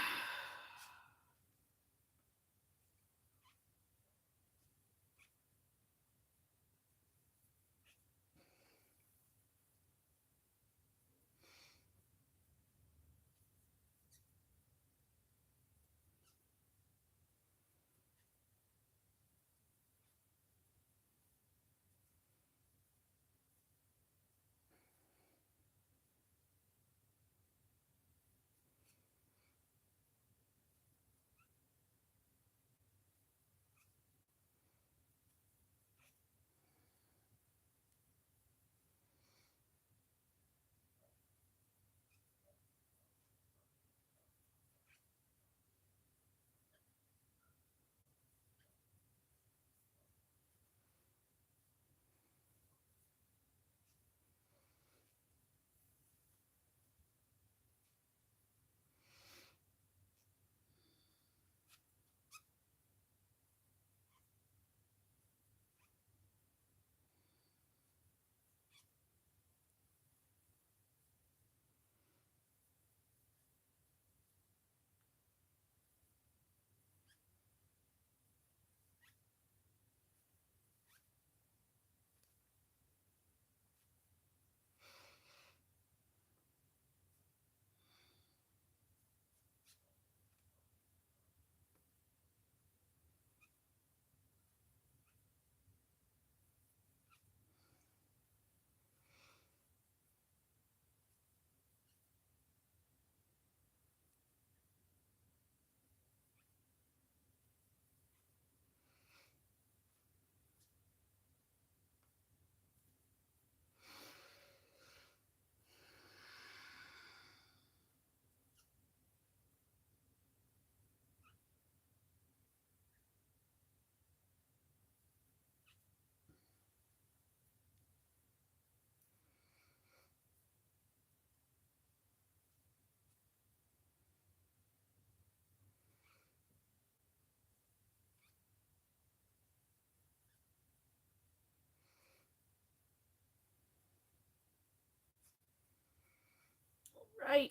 A: Right,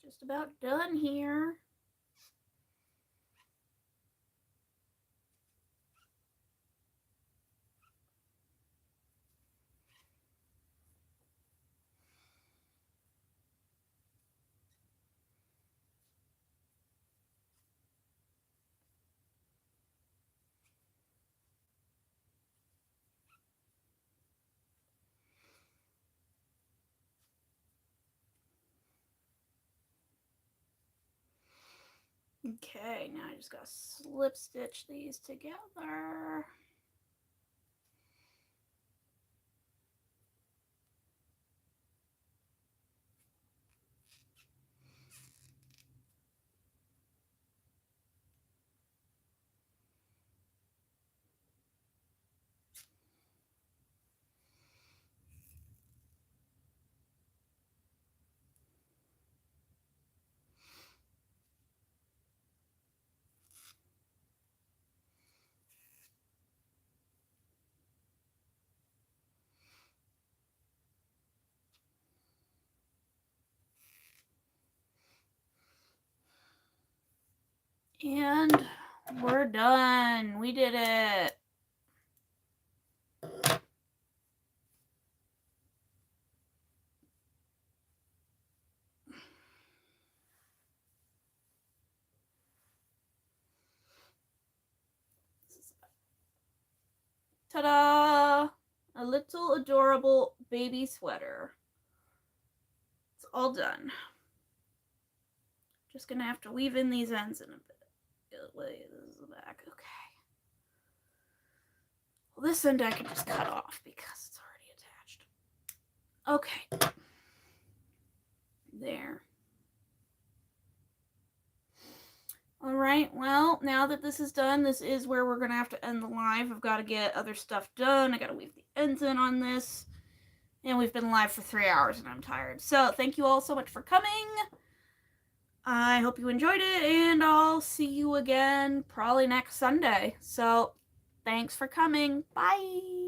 A: just about done here. Okay, now I just gotta slip stitch these together. And we're done. We did it. Ta-da! A little adorable baby sweater. It's all done. Just gonna have to weave in these ends in a bit. Wait, this is the back. Okay. Well, this end I can just cut off because it's already attached. Okay. There. All right, well, now that this is done, this is where we're going to have to end the live. I've got to get other stuff done. I got to weave the ends in on this. And we've been live for 3 hours and I'm tired. So thank you all so much for coming. I hope you enjoyed it, and I'll see you again probably next Sunday. So thanks for coming. Bye.